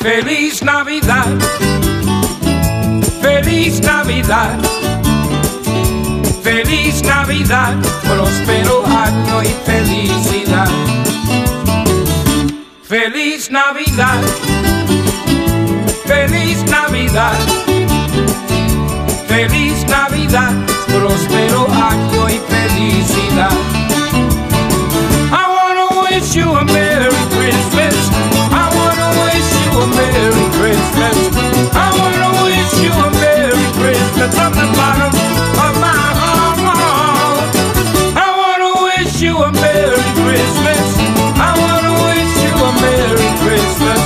Feliz Navidad, feliz Navidad, feliz Navidad, próspero año y felicidad. Feliz Navidad, feliz Navidad, feliz Navidad, próspero año y felicidad. I wanna wish you a Merry Christmas. I wanna wish you a Merry Christmas. I wanna wish you a Merry Christmas from the bottom of my heart. I wanna wish you a Merry Christmas. I wanna wish you a Merry Christmas.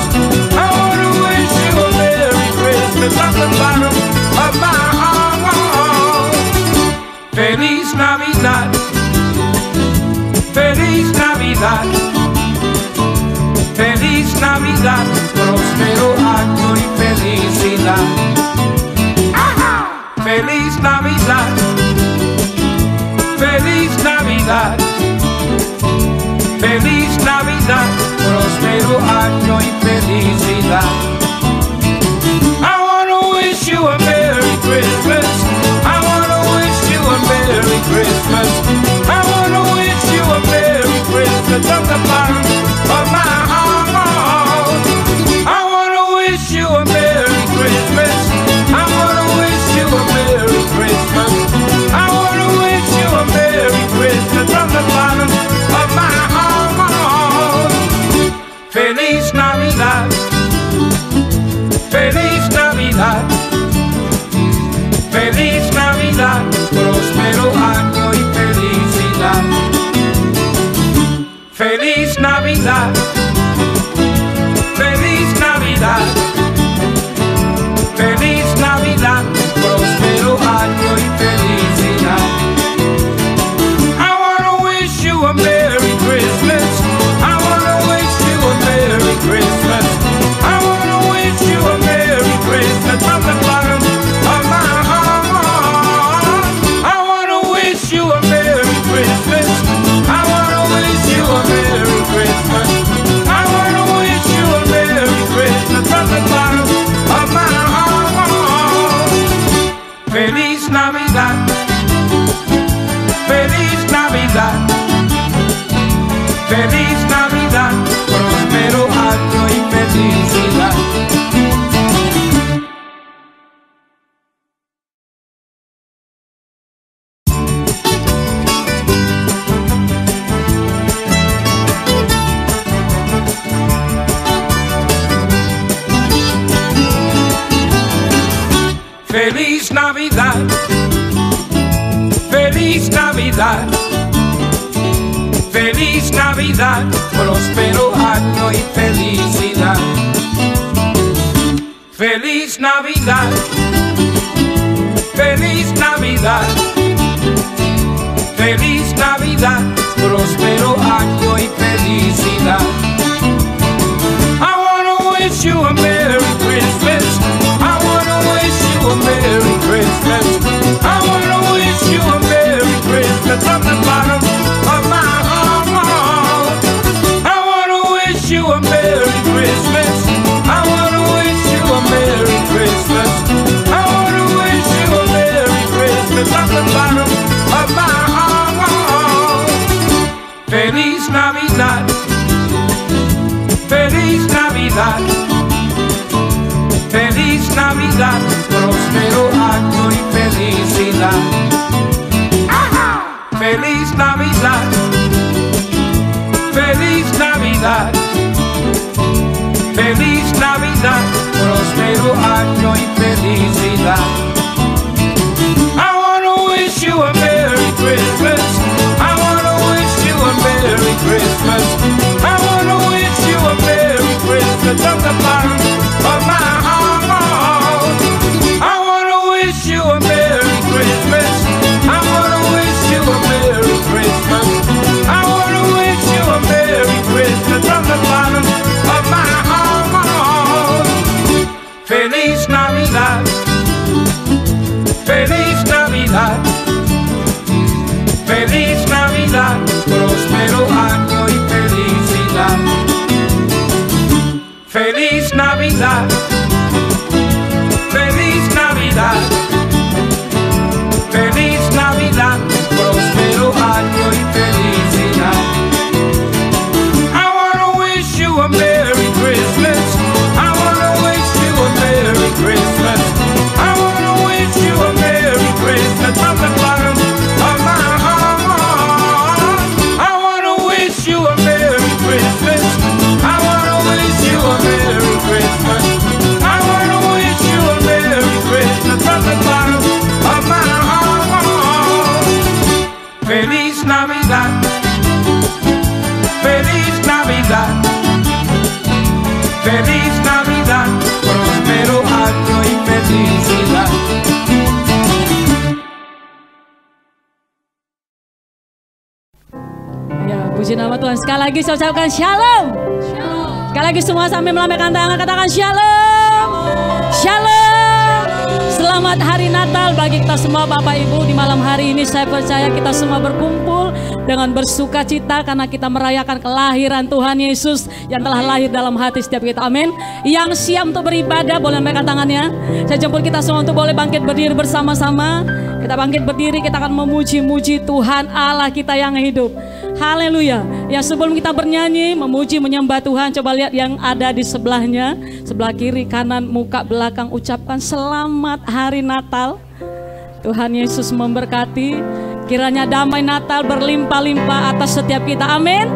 I wanna wish you a Merry Christmas from the bottom of my heart. Feliz Navidad, feliz Navidad, feliz Navidad, próspero año y felicidad. Feliz Navidad, feliz Navidad, feliz Navidad, próspero año y felicidad. I wanna wish you a Merry Christmas. I wanna wish you a Merry Christmas. I wanna wish you a Merry Christmas from the bottom of my heart. I wanna wish you a Merry Christmas. I wanna wish you a Merry Christmas. I wanna wish you a Merry Christmas from the bottom of my heart. Feliz Navidad, feliz Navidad, feliz Navidad, próspero año y felicidad. Feliz Navidad, feliz Navidad, feliz Navidad, próspero año y felicidad. I wanna wish you a Merry Christmas. I wanna wish you a Merry Christmas. I wanna wish you a Merry Christmas from the bottom of my heart. I wanna wish you a Merry Christmas. I wanna wish you a Merry Christmas. I wanna wish you a Merry Christmas from the bottom of my heart. Feliz Navidad, feliz Navidad, feliz Navidad, próspero año y felicidad. Feliz Navidad, feliz Navidad, feliz Navidad, próspero año y felicidad. Feliz Navidad, feliz Navidad, feliz Navidad, próspero año y felicidad. I wanna wish you a Merry Christmas. I wanna wish you a Merry Christmas. I wanna wish you a Merry Christmas from the bottom of my heart. I wanna wish you a Merry Christmas. I wanna wish you a Merry Christmas. I wanna wish you a Merry Christmas from the bottom of my heart. Feliz Navidad, feliz Navidad, feliz Navidad, próspero año y felicidad. Feliz Navidad, feliz Navidad, feliz Navidad, próspero año y felicidad. I wanna wish sila. Ya, puji nama Tuhan. Sekali lagi saya ucapkan shalom. Sekali lagi semua sambil melambaikan tangan katakan shalom. Shalom. Selamat hari Natal bagi kita semua Bapak Ibu. Di malam hari ini saya percaya kita semua berkumpul dengan bersuka cita karena kita merayakan kelahiran Tuhan Yesus yang telah lahir dalam hati setiap kita. Amin. Yang siap untuk beribadah boleh lambaikan tangannya. Saya jemput kita semua untuk boleh bangkit berdiri bersama-sama. Kita bangkit berdiri, kita akan memuji-muji Tuhan Allah kita yang hidup. Haleluya. Ya, sebelum kita bernyanyi, memuji, menyembah Tuhan, coba lihat yang ada di sebelahnya, sebelah kiri, kanan, muka, belakang, ucapkan selamat hari Natal. Tuhan Yesus memberkati. Kiranya damai Natal berlimpah-limpah atas setiap kita. Amin.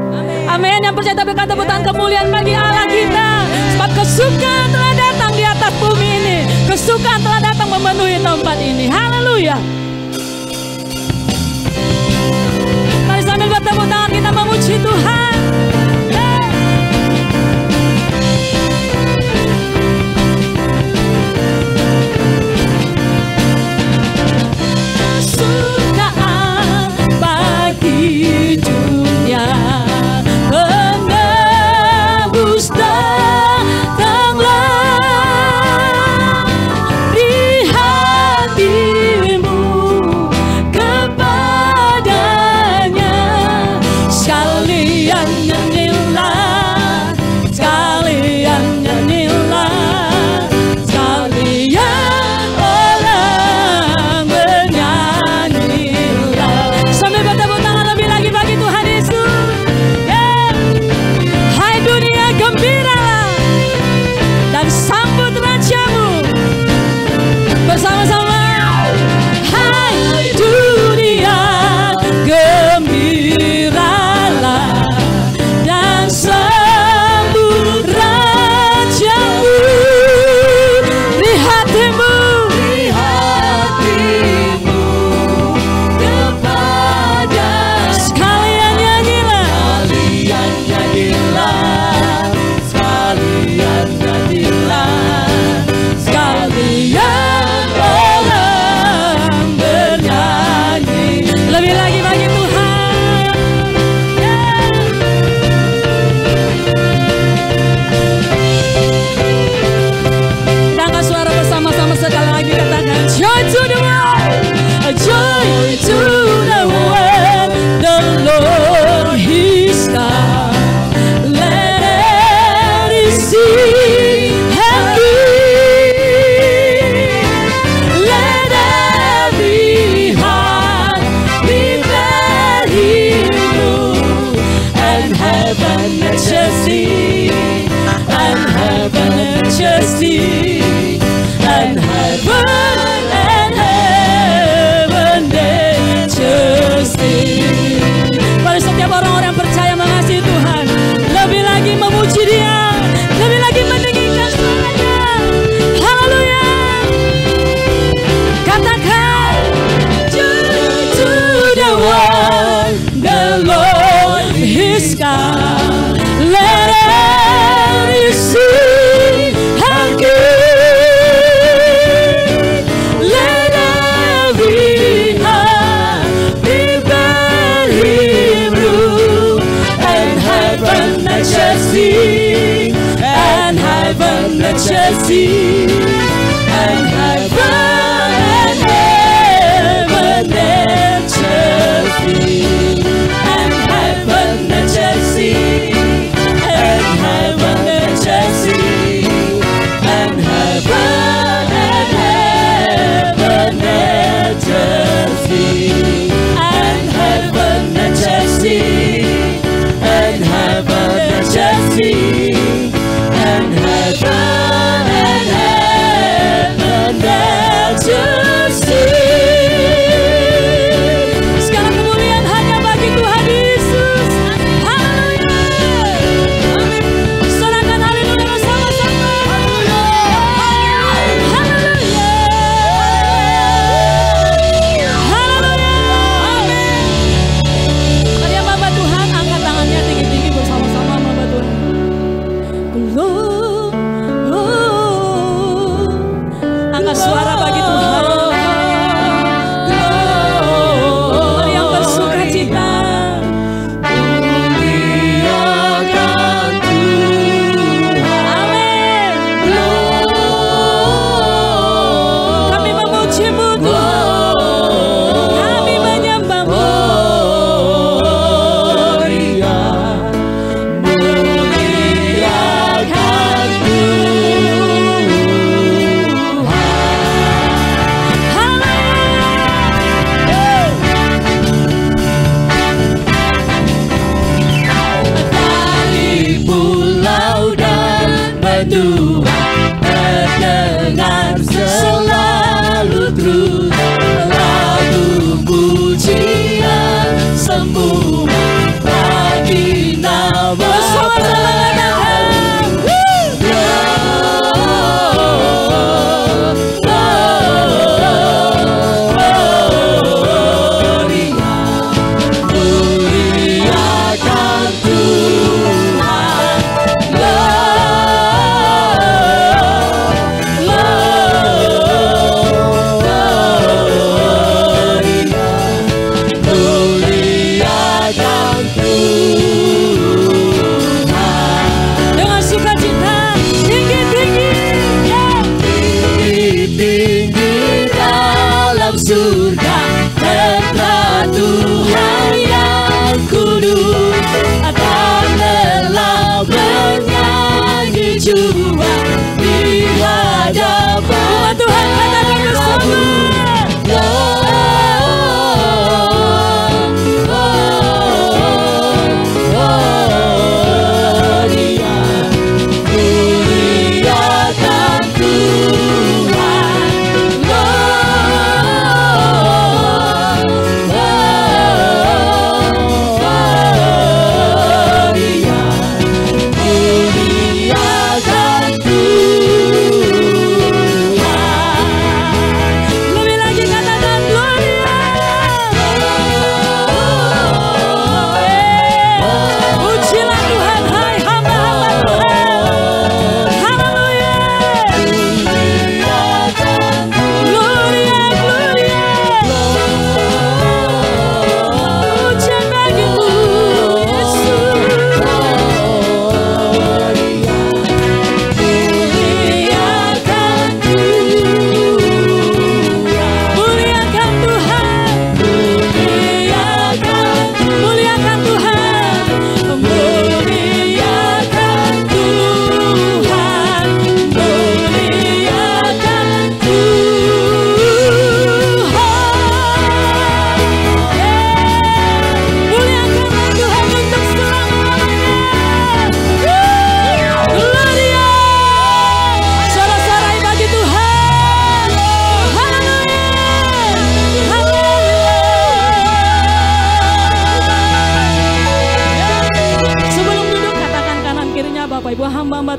Amin. Yang percaya berikan tepuk tangan kemuliaan bagi Allah kita. Sebab kesukaan telah datang di atas bumi ini. Kesukaan telah datang memenuhi tempat ini. Haleluya. Mari sambil bertepuk tangan kita memuji Tuhan. And heaven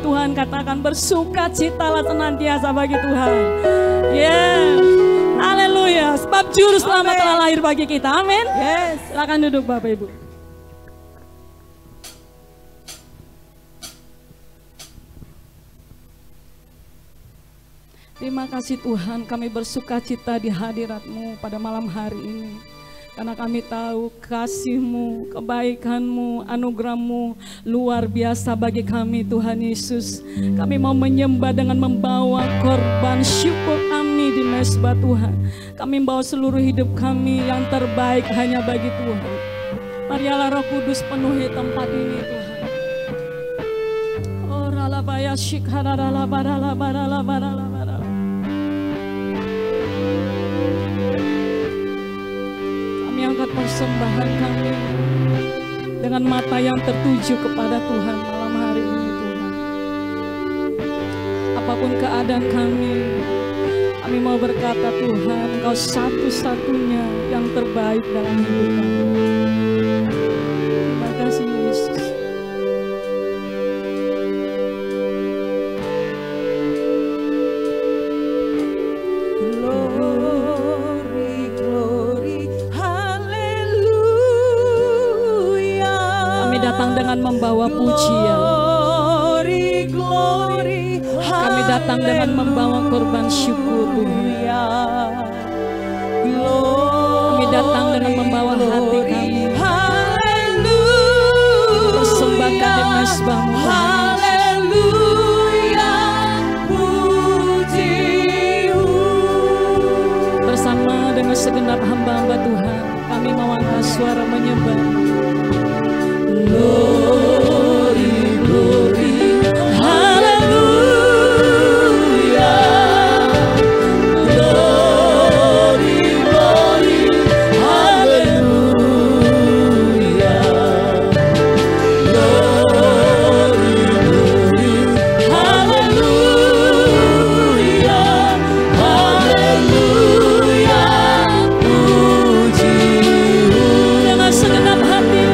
Tuhan, katakan bersukacitalah senantiasa bagi Tuhan. Yes, haleluya. Sebab juru selamat telah lahir bagi kita. Amin. Yes. Silakan duduk Bapak Ibu. Terima kasih Tuhan, kami bersukacita di hadirat-Mu pada malam hari ini. Karena kami tahu kasih-Mu, kebaikan-Mu, anugerah-Mu luar biasa bagi kami Tuhan Yesus. Kami mau menyembah dengan membawa korban syukur kami di mezbah Tuhan. Kami membawa seluruh hidup kami yang terbaik hanya bagi Tuhan. Marilah Roh Kudus penuhi tempat ini Tuhan. Oh ralabaya shikharala barala barala barala barala. Angkat persembahan kami dengan mata yang tertuju kepada Tuhan malam hari ini Tuhan. Apapun keadaan kami mau berkata Tuhan, Engkau satu-satunya yang terbaik dalam hidup kami. Terima kasih Yesus. Dengan membawa pujian, kami datang dengan membawa korban syukur Tuhan. Kami datang dengan membawa hati kami, persembahkan di mezbah-Mu bersama dengan segenap hamba-hamba Tuhan. Kami mau angkat suara menyembah. Glory, glory, hallelujah. Glory, glory, hallelujah. Glory, glory, hallelujah. Hallelujah. Puji dengan segenap hati.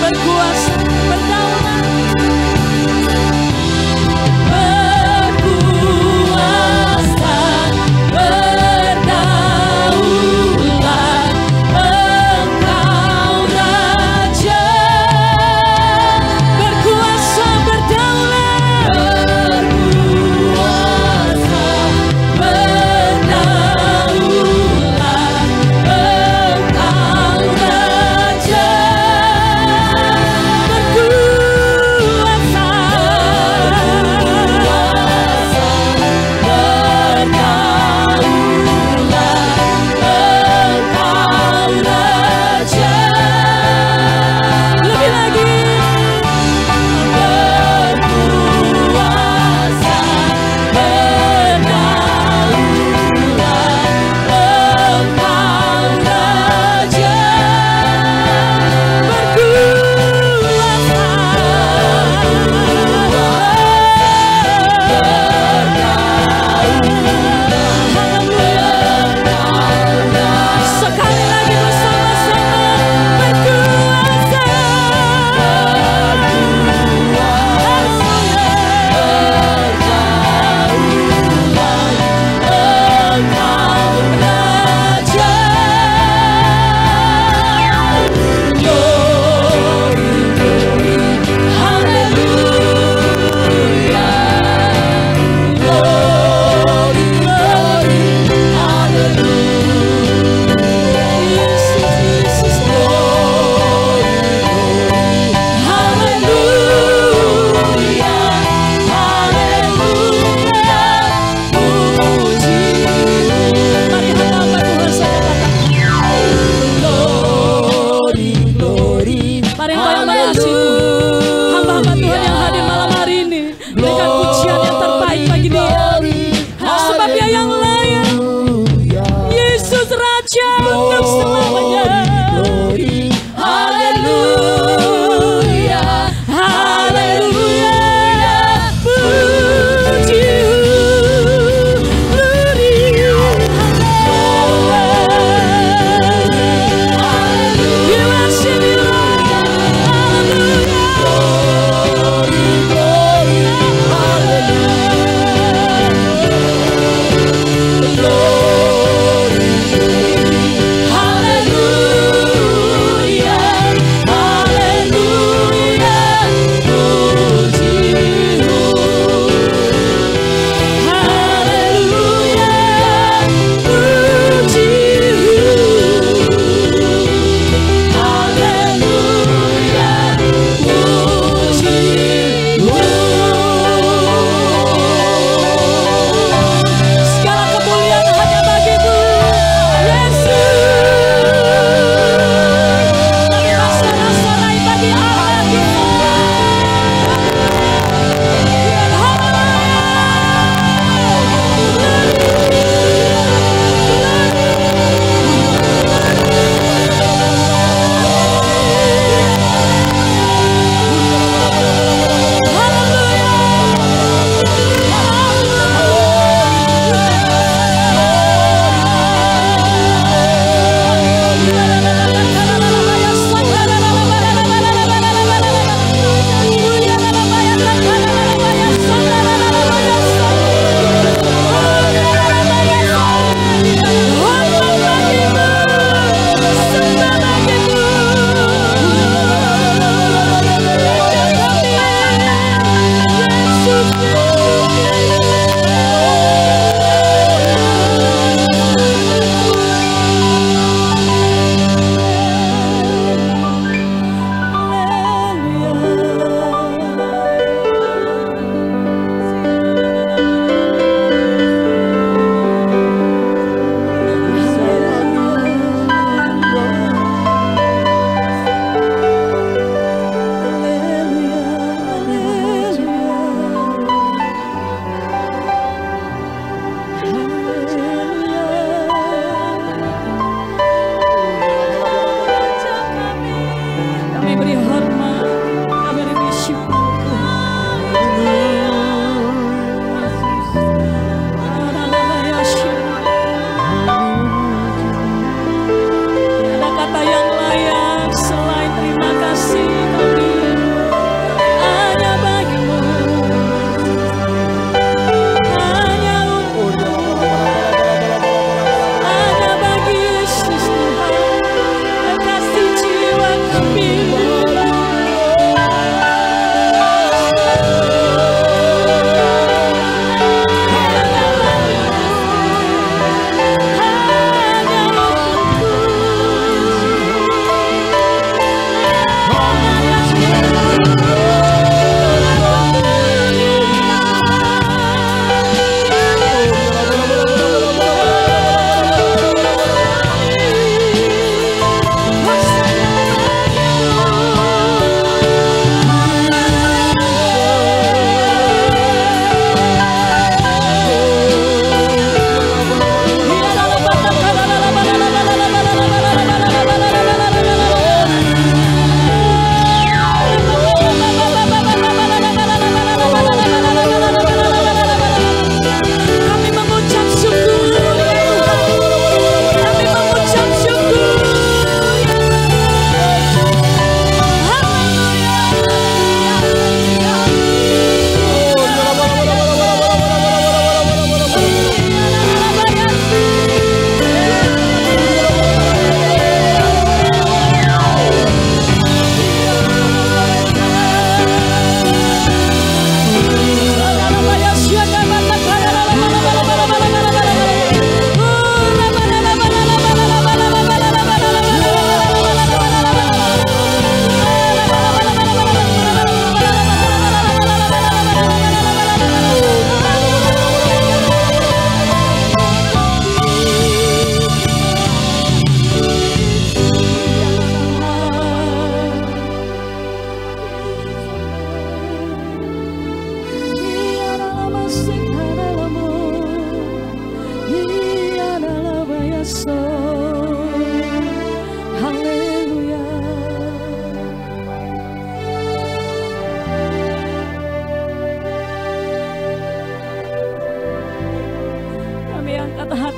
Berkuasa berdaulat.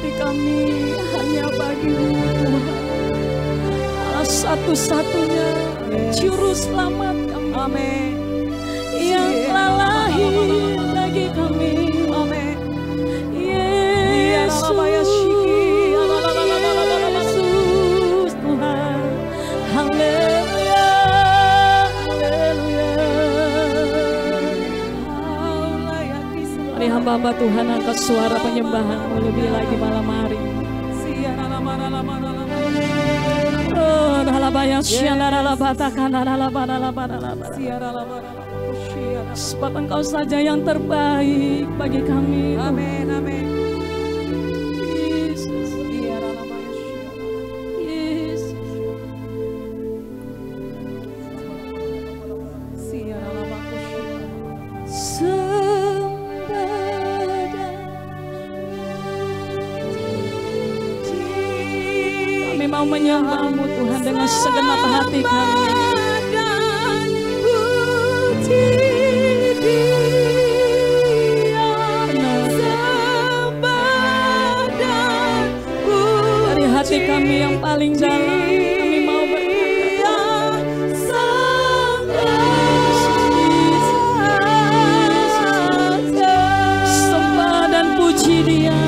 hati kami hanya bagi-Mu Tuhan. Allah satu-satunya juru selamat kami. Amin. Yang telah lahir bagi kami. Amin. Yesus Tuhan. Haleluya. Haleluya. Mari hamba-hamba Tuhan angkat suara penyembahan-Mu lebih lagi malam hari. Sebab Engkau saja yang terbaik bagi kami. Amin, amin. Yesus. Yesus. Kami mau menyembah-Mu Tuhan dengan segenap hati kami. Dari hati kami yang paling dalam kami mau berkata, sembah dan puji Dia. Sembah dan puji Dia.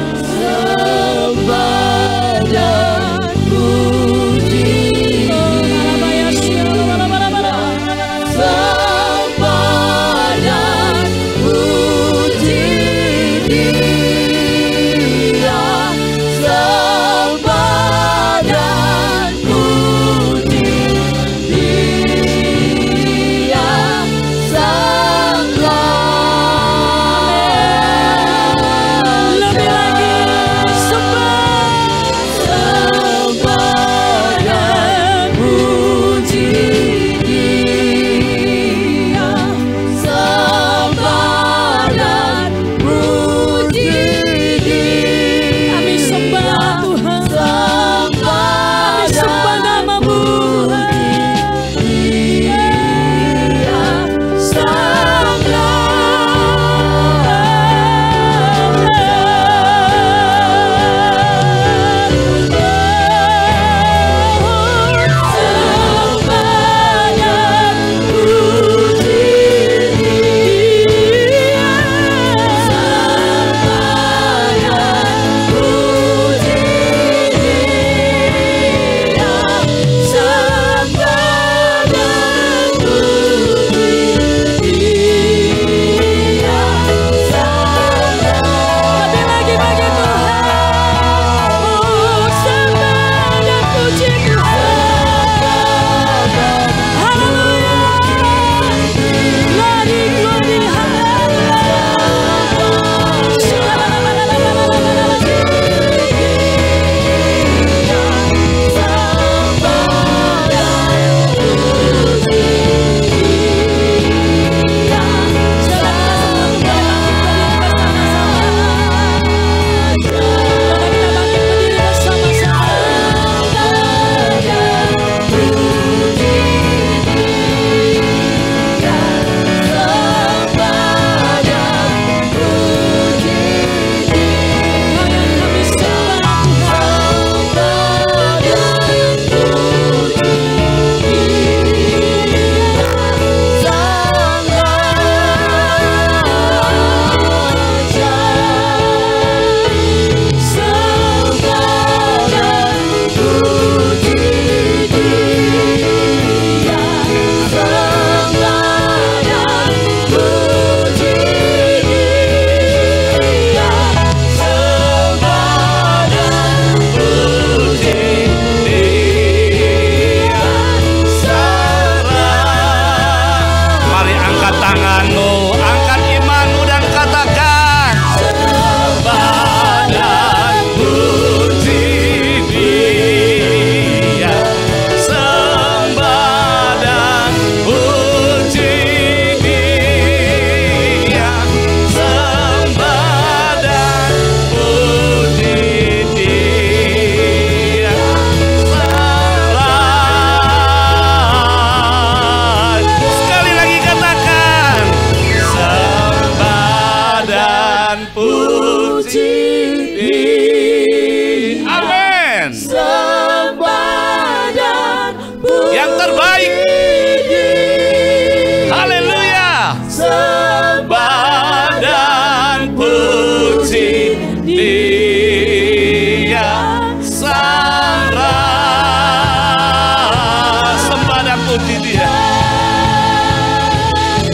Dia.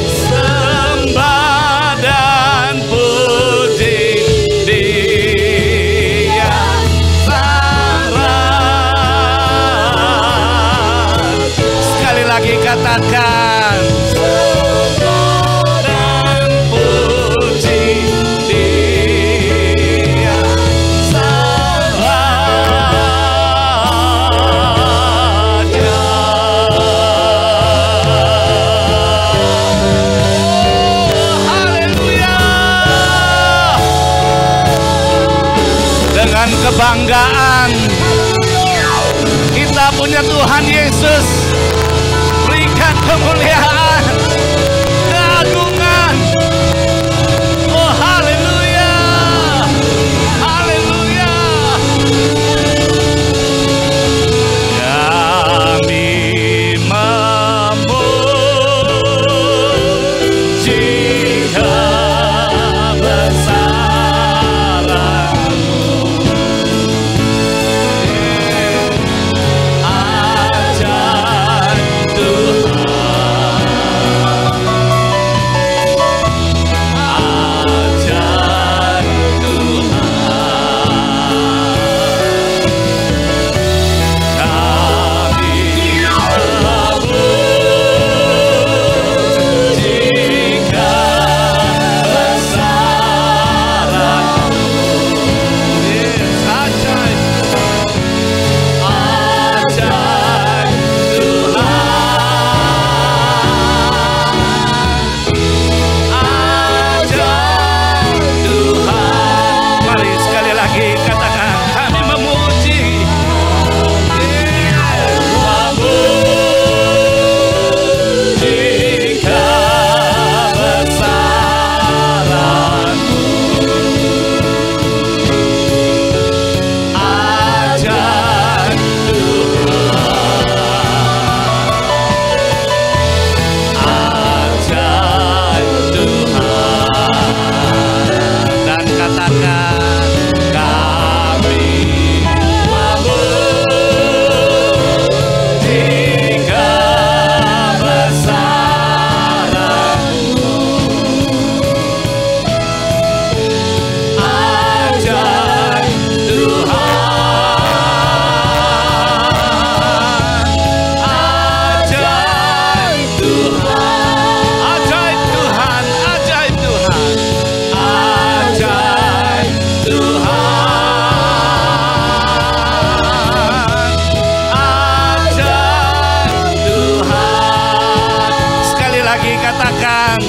Sembah dan puji Dia sang Raja. Sekali lagi katakan, sembah dan puji Dia sang Raja. Haleluya. Dengan kebanggaan kita punya Tuhan Yesus, berikan kemuliaan, keagungan. Oh haleluya, haleluya. Kami memuji kebesaran-Mu. Ajaib Tuhan, ajaib Tuhan. Kami memuji kebesaran-Mu. Yes, ajaib. Ajaib Tuhan, ajaib Tuhan. Mari sekali lagi katakan, kami memuji, memuji kebesaran-Mu. Ajaib ajaib Tuhan. Dan katakan, kami memuji kebesaran-Mu. Ajaib Tuhan, ajaib Tuhan, ajaib Tuhan, ajaib Tuhan, ajaib Tuhan, ajaib Tuhan. Sekali lagi katakan,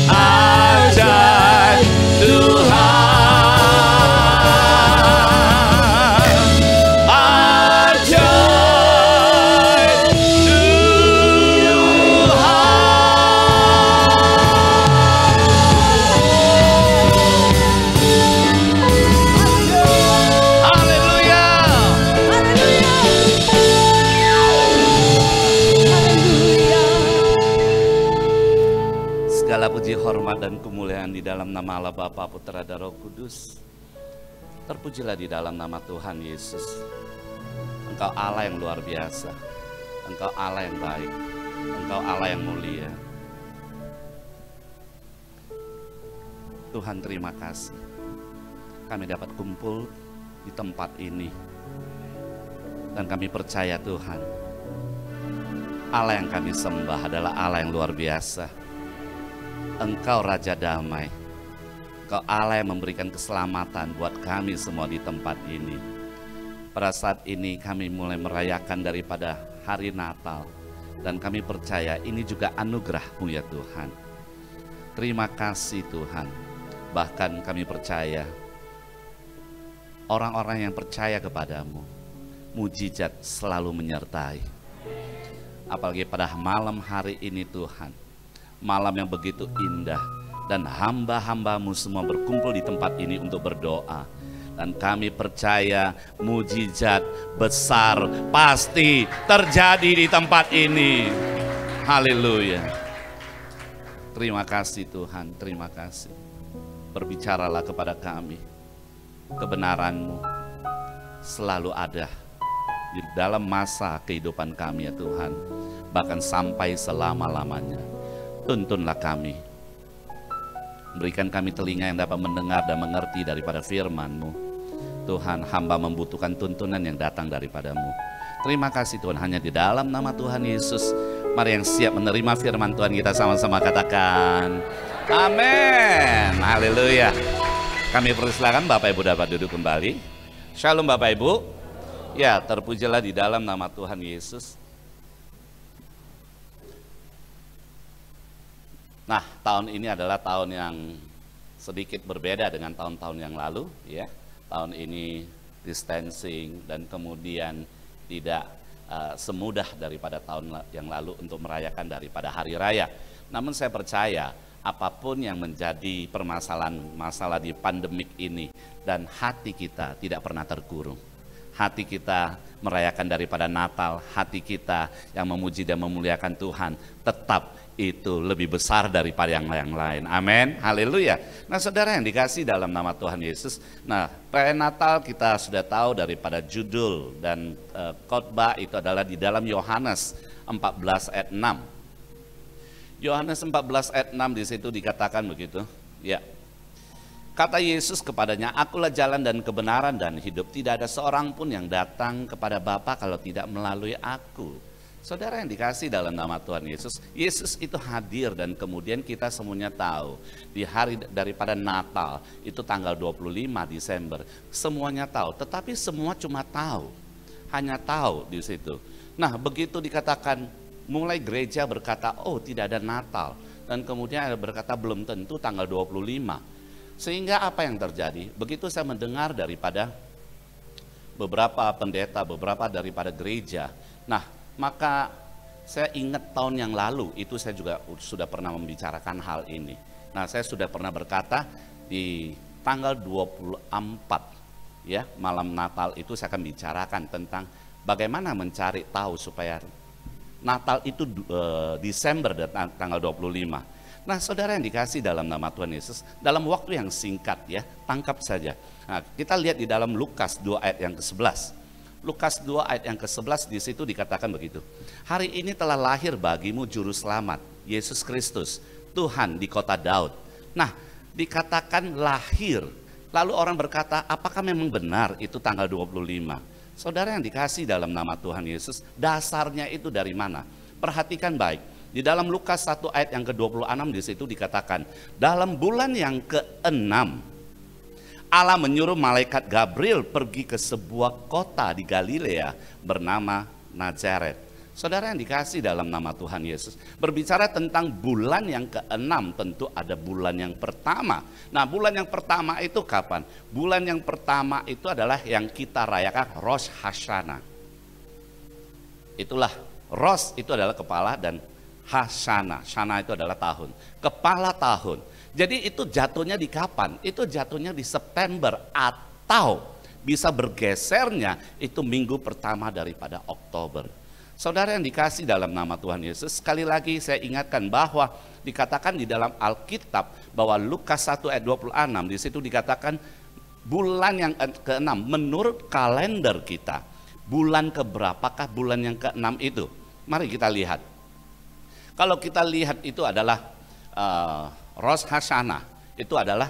ajaib Tuhan, ajaib Tuhan. Haleluya. Segala puji, hormat, dan kemuliaan di dalam nama Allah Bapa, Putra, dan Roh Kudus. Terpujilah di dalam nama Tuhan Yesus. Engkau Allah yang luar biasa. Engkau Allah yang baik. Engkau Allah yang mulia. Tuhan, terima kasih. Kami dapat kumpul di tempat ini. Dan kami percaya Tuhan, Allah yang kami sembah adalah Allah yang luar biasa. Engkau Raja Damai. Engkau Allah yang memberikan keselamatan buat kami semua di tempat ini. Pada saat ini kami mulai merayakan daripada hari Natal. Dan kami percaya ini juga anugerah-Mu ya Tuhan. Terima kasih Tuhan. Bahkan kami percaya orang-orang yang percaya kepadamu, mujizat selalu menyertai. Apalagi pada malam hari ini Tuhan, malam yang begitu indah, dan hamba-hambamu semua berkumpul di tempat ini untuk berdoa. Dan kami percaya mujizat besar pasti terjadi di tempat ini. Haleluya. Terima kasih Tuhan, terima kasih. Berbicaralah kepada kami. Kebenaran-Mu selalu ada di dalam masa kehidupan kami ya Tuhan. bahkan sampai selama-lamanya. Tuntunlah kami, berikan kami telinga yang dapat mendengar dan mengerti daripada firman-Mu. Tuhan, hamba membutuhkan tuntunan yang datang daripadamu. Terima kasih Tuhan, hanya di dalam nama Tuhan Yesus. Mari yang siap menerima firman Tuhan kita sama-sama katakan amin. Haleluya. Kami persilakan Bapak Ibu dapat duduk kembali. Shalom Bapak Ibu. Ya, terpujilah di dalam nama Tuhan Yesus. Nah, tahun ini adalah tahun yang sedikit berbeda dengan tahun-tahun yang lalu, ya. Tahun ini distancing dan kemudian tidak semudah daripada tahun yang lalu untuk merayakan daripada hari raya. Namun saya percaya apapun yang menjadi masalah di pandemik ini, dan hati kita tidak pernah terkurung. Hati kita merayakan daripada Natal, hati kita yang memuji dan memuliakan Tuhan tetap itu lebih besar daripada yang lain. Amin, haleluya. Nah saudara yang dikasih dalam nama Tuhan Yesus, nah perayaan Natal kita sudah tahu daripada judul dan khotbah itu adalah di dalam Yohanes 14 ayat 6. Yohanes 14 ayat 6 di situ dikatakan begitu, ya. Kata Yesus kepadanya, akulah jalan dan kebenaran dan hidup. Tidak ada seorang pun yang datang kepada Bapa kalau tidak melalui aku. Saudara yang dikasih dalam nama Tuhan Yesus, Yesus itu hadir dan kemudian kita semuanya tahu. Di hari daripada Natal, itu tanggal 25 Desember. Semuanya tahu, tetapi semua cuma tahu. Hanya tahu di situ. Nah begitu dikatakan, mulai gereja berkata, oh tidak ada Natal. Dan kemudian ada berkata belum tentu tanggal 25. Sehingga apa yang terjadi? Begitu saya mendengar daripada beberapa pendeta, beberapa daripada gereja. Nah, maka saya ingat tahun yang lalu itu saya juga sudah pernah membicarakan hal ini. Nah, saya sudah pernah berkata di tanggal 24 ya, malam Natal itu saya akan bicarakan tentang bagaimana mencari tahu supaya Natal itu Desember dan tanggal 25. Nah saudara yang dikasih dalam nama Tuhan Yesus, dalam waktu yang singkat ya, tangkap saja. Nah, kita lihat di dalam Lukas 2 ayat yang ke-11. Lukas 2 ayat yang ke-11 di situ dikatakan begitu. Hari ini telah lahir bagimu juru selamat, Yesus Kristus, Tuhan di kota Daud. Nah, dikatakan lahir. Lalu orang berkata, apakah memang benar itu tanggal 25? Saudara yang dikasih dalam nama Tuhan Yesus, dasarnya itu dari mana? Perhatikan baik. Di dalam Lukas 1 ayat yang ke-26 di situ dikatakan, dalam bulan yang ke-6 Allah menyuruh malaikat Gabriel pergi ke sebuah kota di Galilea bernama Nazaret. Saudara yang dikasih dalam nama Tuhan Yesus, berbicara tentang bulan yang ke-6, tentu ada bulan yang pertama. Nah, bulan yang pertama itu kapan? Bulan yang pertama itu adalah yang kita rayakan Rosh Hashanah. Itulah, Rosh itu adalah kepala dan Hashanah, Shana itu adalah tahun, kepala tahun. Jadi itu jatuhnya di kapan? Itu jatuhnya di September atau bisa bergesernya itu minggu pertama daripada Oktober. Saudara yang dikasih dalam nama Tuhan Yesus, sekali lagi saya ingatkan bahwa dikatakan di dalam Alkitab bahwa Lukas 1 ayat 26 di situ dikatakan bulan yang ke-6 menurut kalender kita. Bulan keberapakah bulan yang ke-6 itu? Mari kita lihat. Kalau kita lihat itu adalah Rosh Hashanah, itu adalah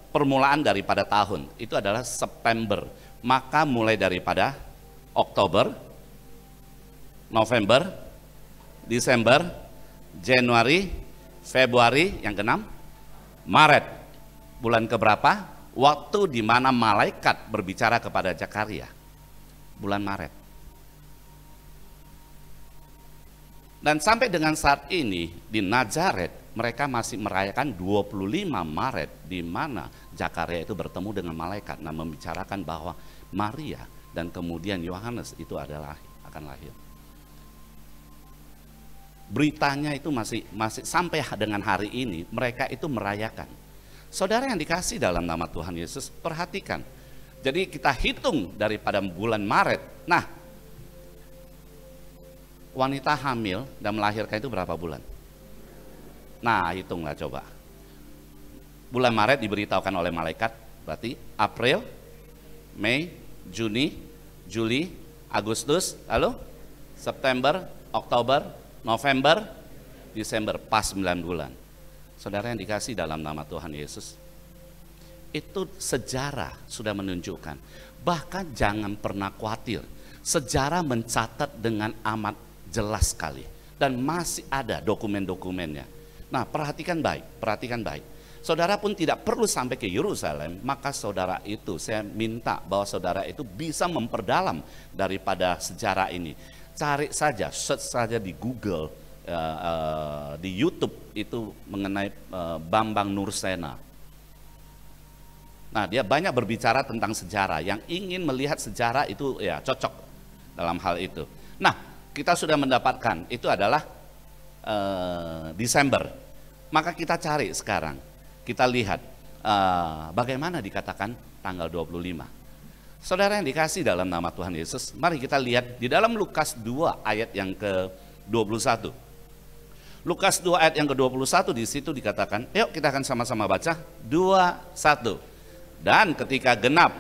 permulaan daripada tahun, itu adalah September. Maka mulai daripada Oktober, November, Desember, Januari, Februari, yang ke-6, Maret. Bulan keberapa? Waktu di mana malaikat berbicara kepada Zakaria. Bulan Maret. Dan sampai dengan saat ini di Nazaret mereka masih merayakan 25 Maret di mana Zakaria itu bertemu dengan malaikat. Nah, membicarakan bahwa Maria dan kemudian Yohanes itu adalah akan lahir. Beritanya itu masih sampai dengan hari ini mereka itu merayakan. Saudara yang dikasih dalam nama Tuhan Yesus, perhatikan. Jadi kita hitung daripada bulan Maret. Nah, wanita hamil dan melahirkan itu berapa bulan? Nah, hitunglah coba. Bulan Maret diberitahukan oleh malaikat, berarti April, Mei, Juni, Juli, Agustus, lalu September, Oktober, November, Desember, pas 9 bulan. Saudara yang dikasih dalam nama Tuhan Yesus, itu sejarah sudah menunjukkan. Bahkan jangan pernah khawatir, sejarah mencatat dengan amat jelas sekali. Dan masih ada dokumen-dokumennya. Nah, perhatikan baik. Saudara pun tidak perlu sampai ke Yerusalem, maka saudara itu, saya minta bahwa saudara itu bisa memperdalam daripada sejarah ini. Cari saja, search saja di Google, di YouTube itu mengenai Bambang Nursena. Nah, dia banyak berbicara tentang sejarah. Yang ingin melihat sejarah itu ya cocok dalam hal itu. Nah, kita sudah mendapatkan, itu adalah Desember. Maka kita cari sekarang. Kita lihat bagaimana dikatakan tanggal 25. Saudara yang dikasih dalam nama Tuhan Yesus, mari kita lihat di dalam Lukas 2 ayat yang ke-21. Lukas 2 ayat yang ke-21 di situ dikatakan, yuk kita akan sama-sama baca, 2, 1. Dan ketika genap,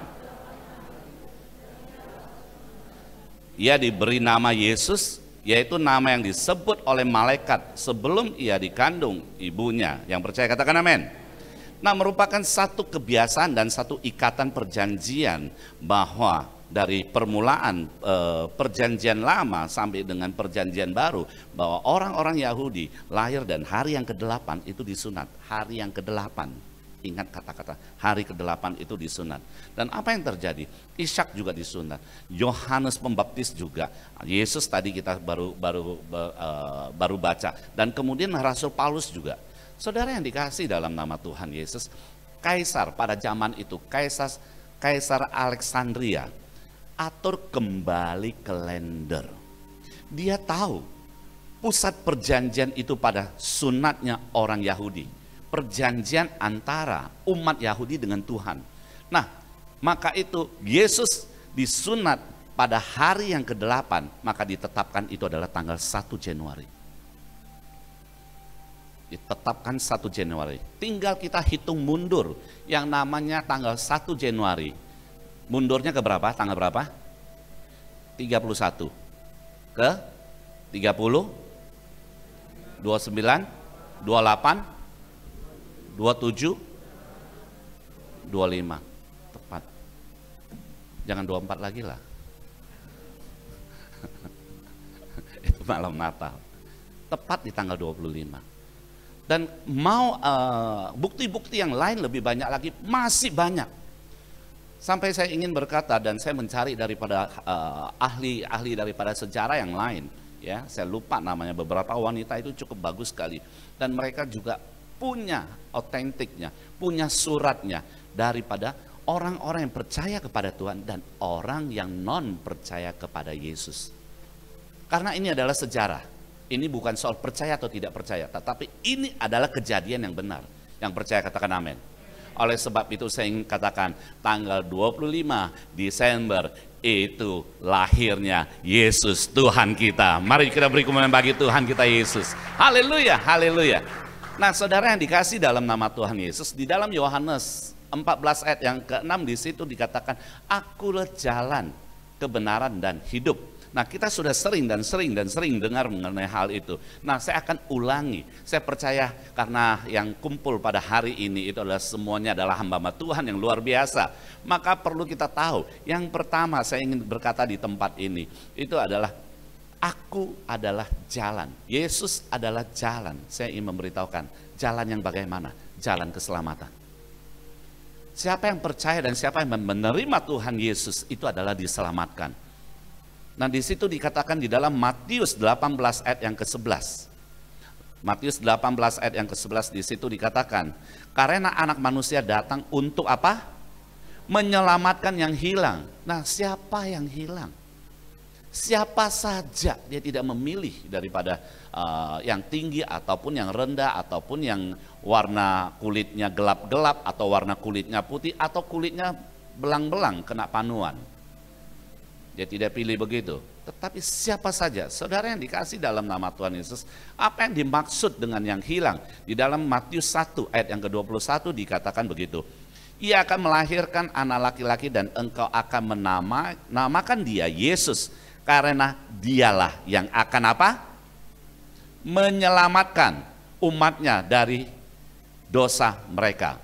ia diberi nama Yesus, yaitu nama yang disebut oleh malaikat sebelum ia dikandung ibunya. Yang percaya katakan amin. Nah, merupakan satu kebiasaan dan satu ikatan perjanjian bahwa dari permulaan perjanjian lama sampai dengan perjanjian baru, bahwa orang-orang Yahudi lahir dan hari yang ke-8 itu disunat. Hari yang ke-8, ingat kata-kata hari ke-8 itu disunat. Dan apa yang terjadi? Ishak juga disunat, Yohanes Pembaptis juga, Yesus tadi kita baru baca, dan kemudian Rasul Paulus juga. Saudara yang dikasih dalam nama Tuhan Yesus, Kaisar pada zaman itu, Kaisar Alexandria, atur kembali kalender. Dia tahu pusat perjanjian itu pada sunatnya orang Yahudi. Perjanjian antara umat Yahudi dengan Tuhan. Nah, maka itu Yesus disunat pada hari yang ke-8, maka ditetapkan itu adalah tanggal 1 Januari. Ditetapkan 1 Januari. Tinggal kita hitung mundur yang namanya tanggal 1 Januari. Mundurnya ke berapa? Tanggal berapa? 31. Ke 30, 29, 28, 27, 25. Tepat. Jangan 24 lagi lah. Itu malam Natal. Tepat di tanggal 25. Dan mau bukti-bukti yang lain lebih banyak lagi, masih banyak. Sampai saya ingin berkata dan saya mencari daripada ahli daripada sejarah yang lain, ya, saya lupa namanya, beberapa wanita itu cukup bagus sekali, dan mereka juga punya otentiknya, punya suratnya daripada orang-orang yang percaya kepada Tuhan dan orang yang non percaya kepada Yesus. Karena ini adalah sejarah. Ini bukan soal percaya atau tidak percaya, tetapi ini adalah kejadian yang benar. Yang percaya katakan amin. Oleh sebab itu saya ingin katakan tanggal 25 Desember itu lahirnya Yesus Tuhan kita. Mari kita beri kemuliaan bagi Tuhan kita Yesus. Haleluya, haleluya. Nah, saudara yang dikasih dalam nama Tuhan Yesus, di dalam Yohanes 14 ayat yang ke-6 di situ dikatakan, akulah jalan, kebenaran dan hidup. Nah, kita sudah sering dengar mengenai hal itu. Nah, saya akan ulangi. Saya percaya karena yang kumpul pada hari ini itu adalah semuanya adalah hamba-hamba Tuhan yang luar biasa. Maka perlu kita tahu, yang pertama saya ingin berkata di tempat ini, itu adalah aku adalah jalan. Yesus adalah jalan. Saya ingin memberitahukan, jalan yang bagaimana? Jalan keselamatan. Siapa yang percaya dan siapa yang menerima Tuhan Yesus itu adalah diselamatkan. Nah, di situ dikatakan di dalam Matius 18 ayat yang ke-11. Matius 18 ayat yang ke-11 di situ dikatakan, karena anak manusia datang untuk apa? Menyelamatkan yang hilang. Nah, siapa yang hilang? Siapa saja, dia tidak memilih daripada yang tinggi ataupun yang rendah, ataupun yang warna kulitnya gelap-gelap atau warna kulitnya putih atau kulitnya belang-belang kena panuan. Dia tidak pilih begitu, tetapi siapa saja. Saudara yang dikasih dalam nama Tuhan Yesus, apa yang dimaksud dengan yang hilang? Di dalam Matius 1 ayat yang ke-21 dikatakan begitu. Ia akan melahirkan anak laki-laki dan engkau akan menamakan dia Yesus, Karena dialah yang akan apa? Menyelamatkan umatnya dari dosa mereka.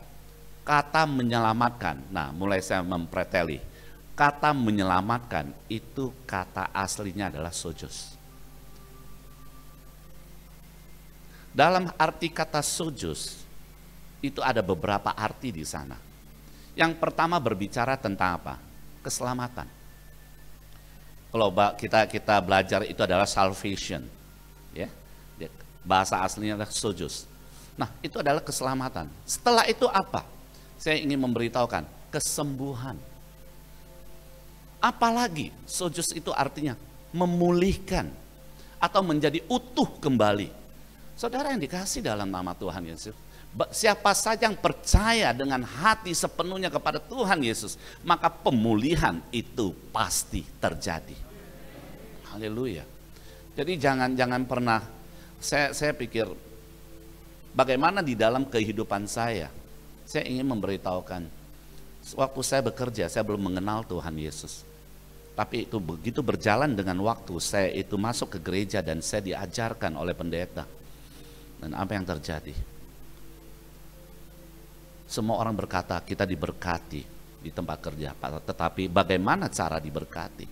Kata menyelamatkan, nah mulai saya mempreteli. Kata menyelamatkan itu kata aslinya adalah sojos. Dalam arti kata sojos, itu ada beberapa arti di sana. Yang pertama berbicara tentang apa? Keselamatan. Kalau kita belajar itu adalah salvation, ya. Bahasa aslinya adalah sojos. Nah, itu adalah keselamatan. Setelah itu apa? Saya ingin memberitahukan kesembuhan. Apalagi sojos itu artinya memulihkan atau menjadi utuh kembali. Saudara yang dikasih dalam nama Tuhan Yesus, siapa saja yang percaya dengan hati sepenuhnya kepada Tuhan Yesus, maka pemulihan itu pasti terjadi. Haleluya. Jadi jangan pernah, saya pikir bagaimana di dalam kehidupan saya ingin memberitahukan, waktu saya bekerja saya belum mengenal Tuhan Yesus. Tapi itu begitu berjalan dengan waktu, saya itu masuk ke gereja dan saya diajarkan oleh pendeta. Dan apa yang terjadi? Semua orang berkata kita diberkati di tempat kerja, tetapi bagaimana cara diberkati?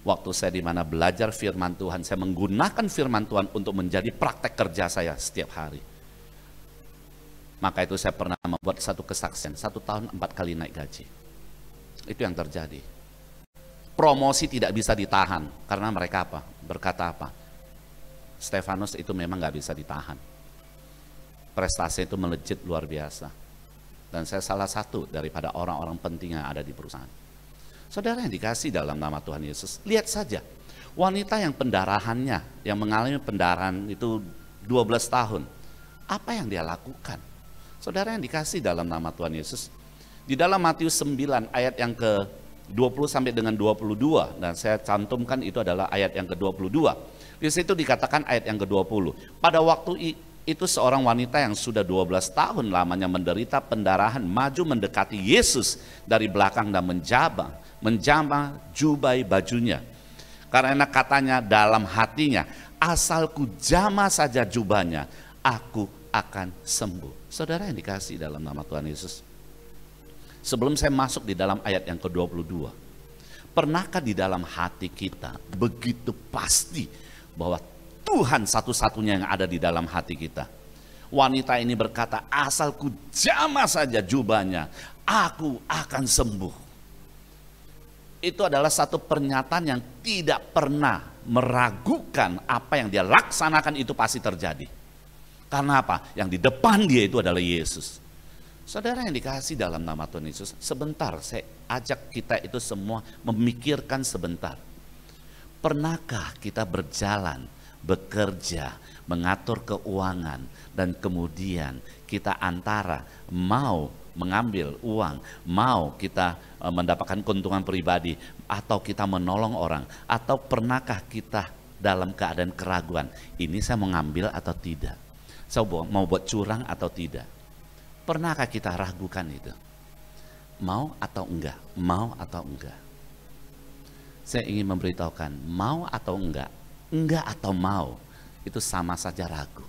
Waktu saya di mana belajar firman Tuhan, saya menggunakan firman Tuhan untuk menjadi praktek kerja saya setiap hari. Maka itu saya pernah membuat satu kesaksian, 1 tahun 4 kali naik gaji. Itu yang terjadi. Promosi tidak bisa ditahan, karena mereka apa? Berkata apa? Stefanus itu memang gak bisa ditahan. Prestasi itu melejit luar biasa. Dan saya salah satu daripada orang-orang penting yang ada di perusahaan. Saudara yang dikasih dalam nama Tuhan Yesus, lihat saja. Wanita yang pendarahannya, yang mengalami pendarahan itu 12 tahun. Apa yang dia lakukan? Saudara yang dikasih dalam nama Tuhan Yesus, di dalam Matius 9 ayat yang ke-20 sampai dengan 22, dan saya cantumkan itu adalah ayat yang ke-22. Di situ dikatakan ayat yang ke-20. Pada waktu itu seorang wanita yang sudah 12 tahun lamanya menderita pendarahan maju mendekati Yesus dari belakang dan menjamah jubai bajunya. Karena katanya dalam hatinya, asalku jamah saja jubahnya, aku akan sembuh. Saudara yang dikasih dalam nama Tuhan Yesus, sebelum saya masuk di dalam ayat yang ke-22, pernahkah di dalam hati kita begitu pasti bahwa Tuhan satu-satunya yang ada di dalam hati kita? Wanita ini berkata, asalku jamah saja jubahnya, aku akan sembuh. Itu adalah satu pernyataan yang tidak pernah meragukan apa yang dia laksanakan itu pasti terjadi. Karena apa? Yang di depan dia itu adalah Yesus. Saudara yang dikasih dalam nama Tuhan Yesus, sebentar saya ajak kita itu semua memikirkan sebentar. Pernahkah kita berjalan, bekerja, mengatur keuangan, dan kemudian kita antara mau mengambil uang, mau kita mendapatkan keuntungan pribadi, atau kita menolong orang, atau pernahkah kita dalam keadaan keraguan, ini saya mau ngambil atau tidak, saya mau buat curang atau tidak? Pernahkah kita ragukan itu? Mau atau enggak? Mau atau enggak? Saya ingin memberitahukan, mau atau enggak atau mau, itu sama saja ragu.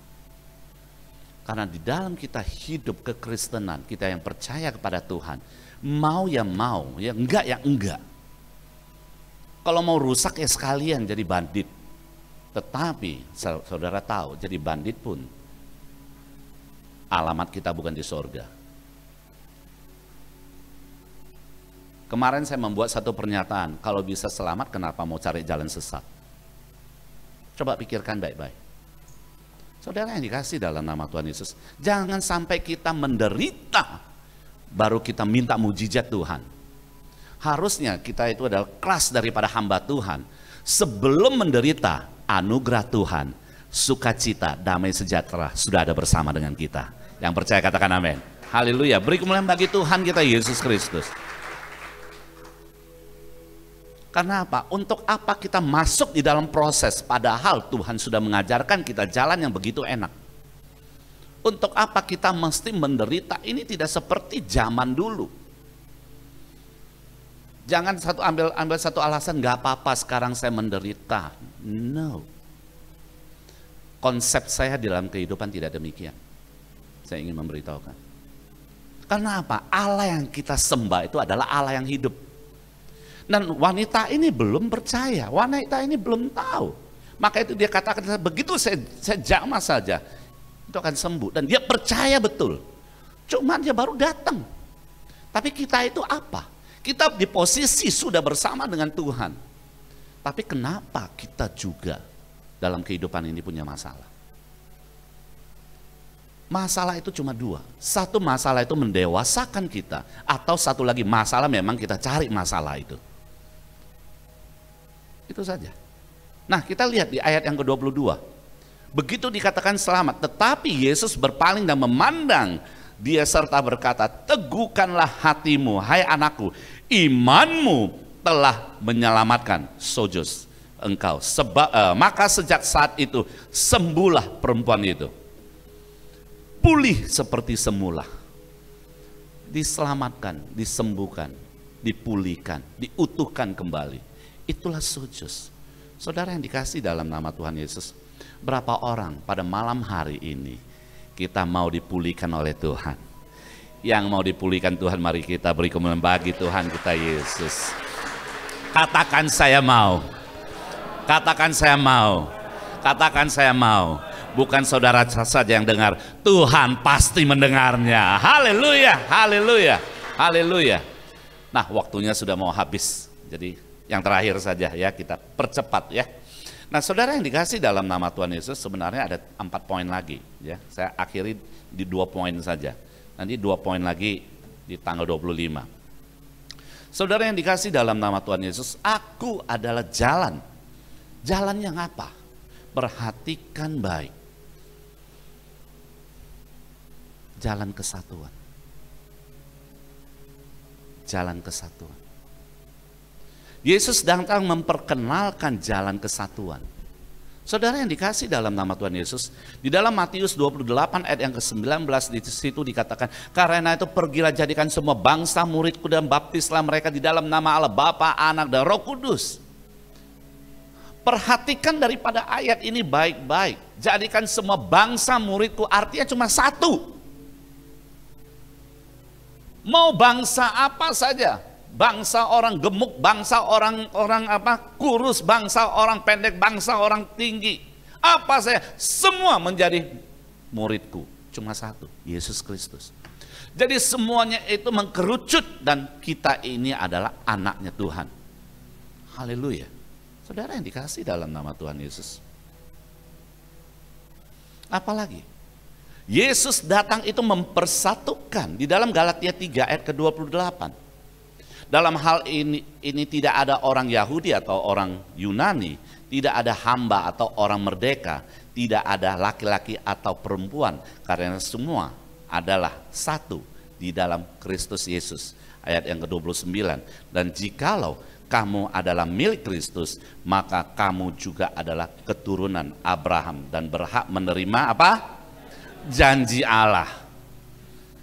Karena di dalam kita hidup kekristenan, kita yang percaya kepada Tuhan, mau ya mau, ya enggak ya enggak. Kalau mau rusak ya sekalian jadi bandit. Tetapi saudara tahu, jadi bandit pun alamat kita bukan di sorga. Kemarin saya membuat satu pernyataan, kalau bisa selamat kenapa mau cari jalan sesat? Coba pikirkan baik-baik. Saudara yang dikasih dalam nama Tuhan Yesus, jangan sampai kita menderita baru kita minta mujizat Tuhan. Harusnya kita itu adalah kelas daripada hamba Tuhan. Sebelum menderita, anugerah Tuhan, sukacita, damai sejahtera sudah ada bersama dengan kita. Yang percaya katakan amin. Haleluya. Beri kemuliaan bagi Tuhan kita Yesus Kristus. Karena apa? Untuk apa kita masuk di dalam proses padahal Tuhan sudah mengajarkan kita jalan yang begitu enak? Untuk apa kita mesti menderita? Ini tidak seperti zaman dulu. Jangan ambil satu alasan, nggak apa-apa sekarang saya menderita. No. Konsep saya dalam kehidupan tidak demikian. Saya ingin memberitahukan. Karena apa? Allah yang kita sembah itu adalah Allah yang hidup. Dan wanita ini belum percaya, wanita ini belum tahu. Maka itu dia katakan, begitu saya jamah saja, itu akan sembuh. Dan dia percaya betul. Cuma dia baru datang. Tapi kita itu apa? Kita di posisi sudah bersama dengan Tuhan. Tapi kenapa kita juga dalam kehidupan ini punya masalah? Masalah itu cuma dua. Satu, masalah itu mendewasakan kita. Atau satu lagi, masalah memang kita cari masalah itu. Itu saja. Nah, kita lihat di ayat yang ke-22. Begitu dikatakan selamat, tetapi Yesus berpaling dan memandang dia serta berkata, teguhkanlah hatimu, hai anakku, imanmu telah menyelamatkan sojos engkau. Maka sejak saat itu sembuhlah perempuan itu. Pulih seperti semula. Diselamatkan, disembuhkan, dipulihkan, diutuhkan kembali. Itulah sojos. Saudara yang dikasih dalam nama Tuhan Yesus, berapa orang pada malam hari ini kita mau dipulihkan oleh Tuhan? Yang mau dipulihkan Tuhan, mari kita beri kemuliaan bagi Tuhan kita Yesus. Katakan saya mau. Katakan saya mau. Katakan saya mau. Bukan saudara saja yang dengar, Tuhan pasti mendengarnya. Haleluya, haleluya, haleluya. Nah, waktunya sudah mau habis. Jadi yang terakhir saja ya, kita percepat ya. Nah, saudara yang dikasih dalam nama Tuhan Yesus, sebenarnya ada 4 poin lagi ya. Saya akhiri di 2 poin saja. Nanti 2 poin lagi di tanggal 25. Saudara yang dikasih dalam nama Tuhan Yesus, aku adalah jalan. Jalan yang apa? Perhatikan baik. Jalan kesatuan. Jalan kesatuan. Yesus datang memperkenalkan jalan kesatuan. Saudara yang dikasih dalam nama Tuhan Yesus, di dalam Matius 28 ayat yang ke-19 di situ dikatakan, karena itu pergilah jadikan semua bangsa muridku dan baptislah mereka di dalam nama Allah Bapa, Anak dan Roh Kudus. Perhatikan daripada ayat ini baik-baik. Jadikan semua bangsa muridku, artinya cuma satu. Mau bangsa apa saja. Bangsa orang gemuk, bangsa orang kurus, bangsa orang pendek, bangsa orang tinggi. Apa saya? Semua menjadi muridku. Cuma satu, Yesus Kristus. Jadi semuanya itu mengkerucut dan kita ini adalah anaknya Tuhan. Haleluya. Saudara yang dikasih dalam nama Tuhan Yesus. Apalagi? Yesus datang itu mempersatukan. Di dalam Galatia 3 ayat ke-28. Dalam hal ini tidak ada orang Yahudi atau orang Yunani, tidak ada hamba atau orang merdeka, tidak ada laki-laki atau perempuan, karena semua adalah satu di dalam Kristus Yesus. Ayat yang ke-29, dan jikalau kamu adalah milik Kristus, maka kamu juga adalah keturunan Abraham dan berhak menerima apa? Janji Allah.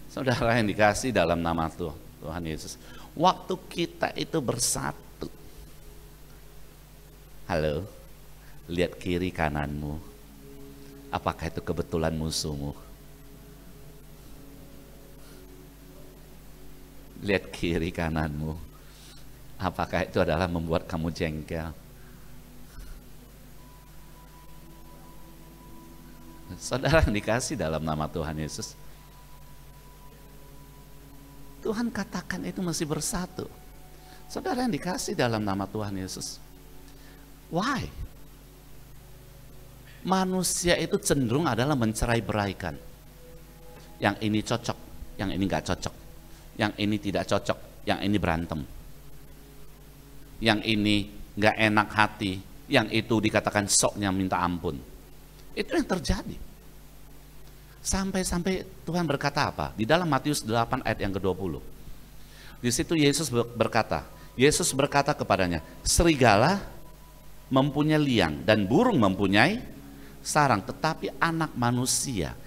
Saudara yang dikasih dalam nama Tuhan Yesus, waktu kita itu bersatu. Halo, lihat kiri kananmu. Apakah itu kebetulan musuhmu? Lihat kiri kananmu. Apakah itu adalah membuat kamu jengkel? Saudara yang dikasih dalam nama Tuhan Yesus, Tuhan katakan itu masih bersatu. Saudara yang dikasih dalam nama Tuhan Yesus, why? Manusia itu cenderung adalah mencerai-beraikan. Yang ini cocok, yang ini gak cocok. Yang ini tidak cocok, yang ini berantem. Yang ini gak enak hati, yang itu dikatakan soknya minta ampun. Itu yang terjadi. Sampai-sampai Tuhan berkata apa? Di dalam Matius 8 ayat yang ke-20. Di situ Yesus berkata kepadanya, serigala mempunyai liang dan burung mempunyai sarang, tetapi anak manusia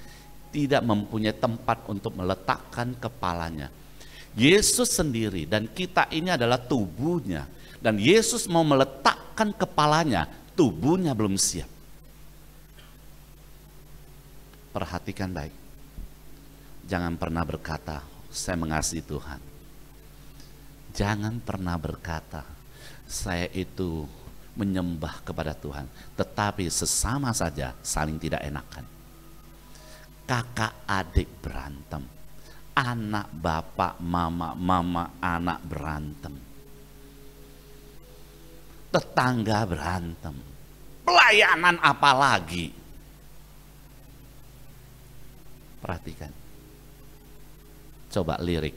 tidak mempunyai tempat untuk meletakkan kepalanya. Yesus sendiri dan kita ini adalah tubuhnya. Dan Yesus mau meletakkan kepalanya, tubuhnya belum siap. Perhatikan baik. Jangan pernah berkata, saya mengasihi Tuhan. Jangan pernah berkata, saya itu menyembah kepada Tuhan. Tetapi sesama saja saling tidak enakan. Kakak adik berantem. Anak bapak, mama anak berantem. Tetangga berantem. Pelayanan apa lagi? Perhatikan. Coba lirik.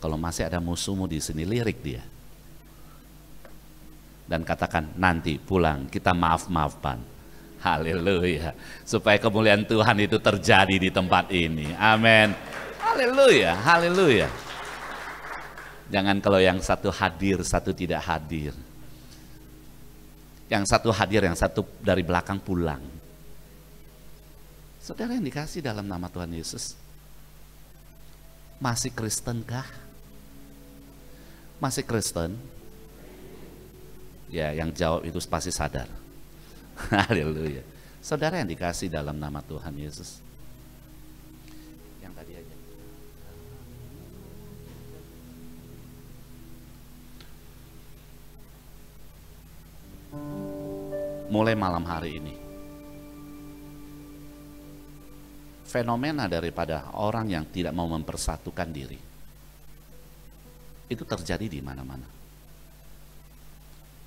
Kalau masih ada musuhmu di sini, lirik dia. Dan katakan, nanti pulang kita maaf-maafan. Haleluya. Supaya kemuliaan Tuhan itu terjadi di tempat ini. Amin. Haleluya, haleluya. Jangan kalau yang satu hadir, satu tidak hadir. Yang satu hadir, yang satu dari belakang pulang. Saudara yang dikasih dalam nama Tuhan Yesus, masih Kristen kah? Masih Kristen? Ya, yang jawab itu pasti sadar. Haleluya. Saudara yang dikasih dalam nama Tuhan Yesus. Yang tadi aja. Mulai malam hari ini, fenomena daripada orang yang tidak mau mempersatukan diri itu terjadi di mana-mana.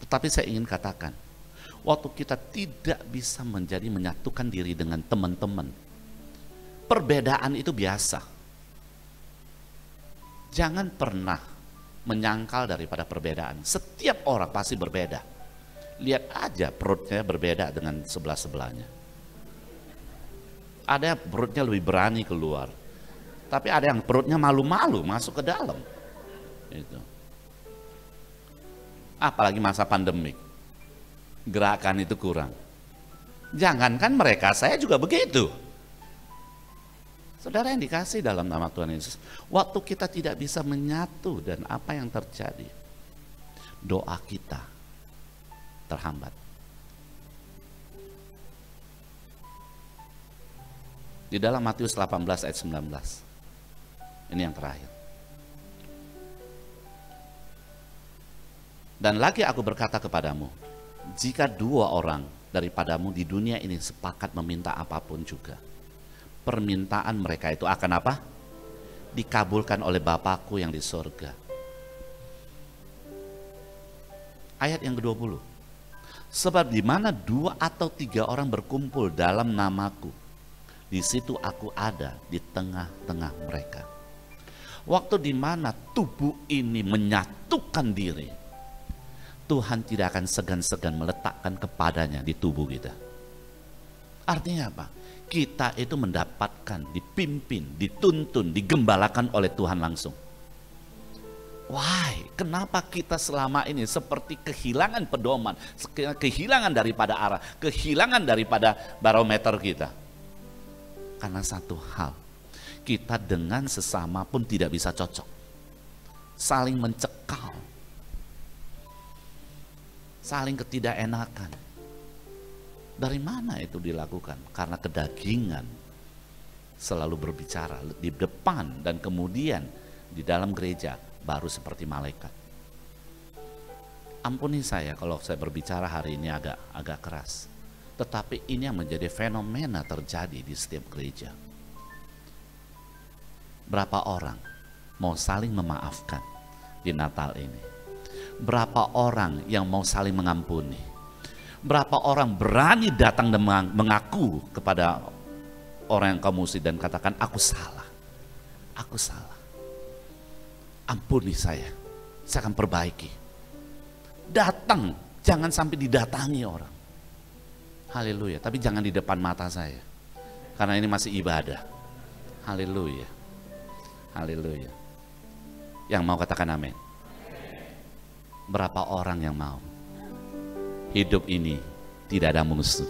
Tetapi saya ingin katakan, waktu kita tidak bisa menyatukan diri dengan teman-teman, perbedaan itu biasa. Jangan pernah menyangkal daripada perbedaan. Setiap orang pasti berbeda. Lihat aja perutnya berbeda dengan sebelah-sebelahnya. Ada yang perutnya lebih berani keluar, tapi ada yang perutnya malu-malu masuk ke dalam. Itu. Apalagi masa pandemik, gerakan itu kurang. Jangankan mereka, saya juga begitu. Saudara yang dikasih dalam nama Tuhan Yesus, waktu kita tidak bisa menyatu dan apa yang terjadi, doa kita terhambat. Di dalam Matius 18 ayat 19. Ini yang terakhir. Dan lagi aku berkata kepadamu, jika dua orang daripadamu di dunia ini sepakat meminta apapun juga, permintaan mereka itu akan apa? Dikabulkan oleh Bapakku yang di sorga. Ayat yang ke-20. Sebab di mana 2 atau 3 orang berkumpul dalam namaku, di situ aku ada di tengah-tengah mereka. Waktu di mana tubuh ini menyatukan diri, Tuhan tidak akan segan-segan meletakkan kepadanya di tubuh kita. Artinya apa? Kita itu mendapatkan, dipimpin, dituntun, digembalakan oleh Tuhan langsung. Why? Kenapa kita selama ini seperti kehilangan pedoman, kehilangan daripada arah, kehilangan daripada barometer kita? Karena satu hal, kita dengan sesama pun tidak bisa cocok. Saling mencekal, saling ketidakenakan. Dari mana itu dilakukan? Karena kedagingan selalu berbicara di depan dan kemudian di dalam gereja baru seperti malaikat. Ampuni saya kalau saya berbicara hari ini agak keras. Tetapi ini yang menjadi fenomena terjadi di setiap gereja. Berapa orang mau saling memaafkan di Natal ini? Berapa orang yang mau saling mengampuni? Berapa orang berani datang dan mengaku kepada orang yang kamu musuhi dan katakan, aku salah, aku salah. Ampuni saya akan perbaiki. Datang, jangan sampai didatangi orang. Haleluya, tapi jangan di depan mata saya. Karena ini masih ibadah. Haleluya. Haleluya. Yang mau katakan amin. Berapa orang yang mau? Hidup ini tidak ada musuh.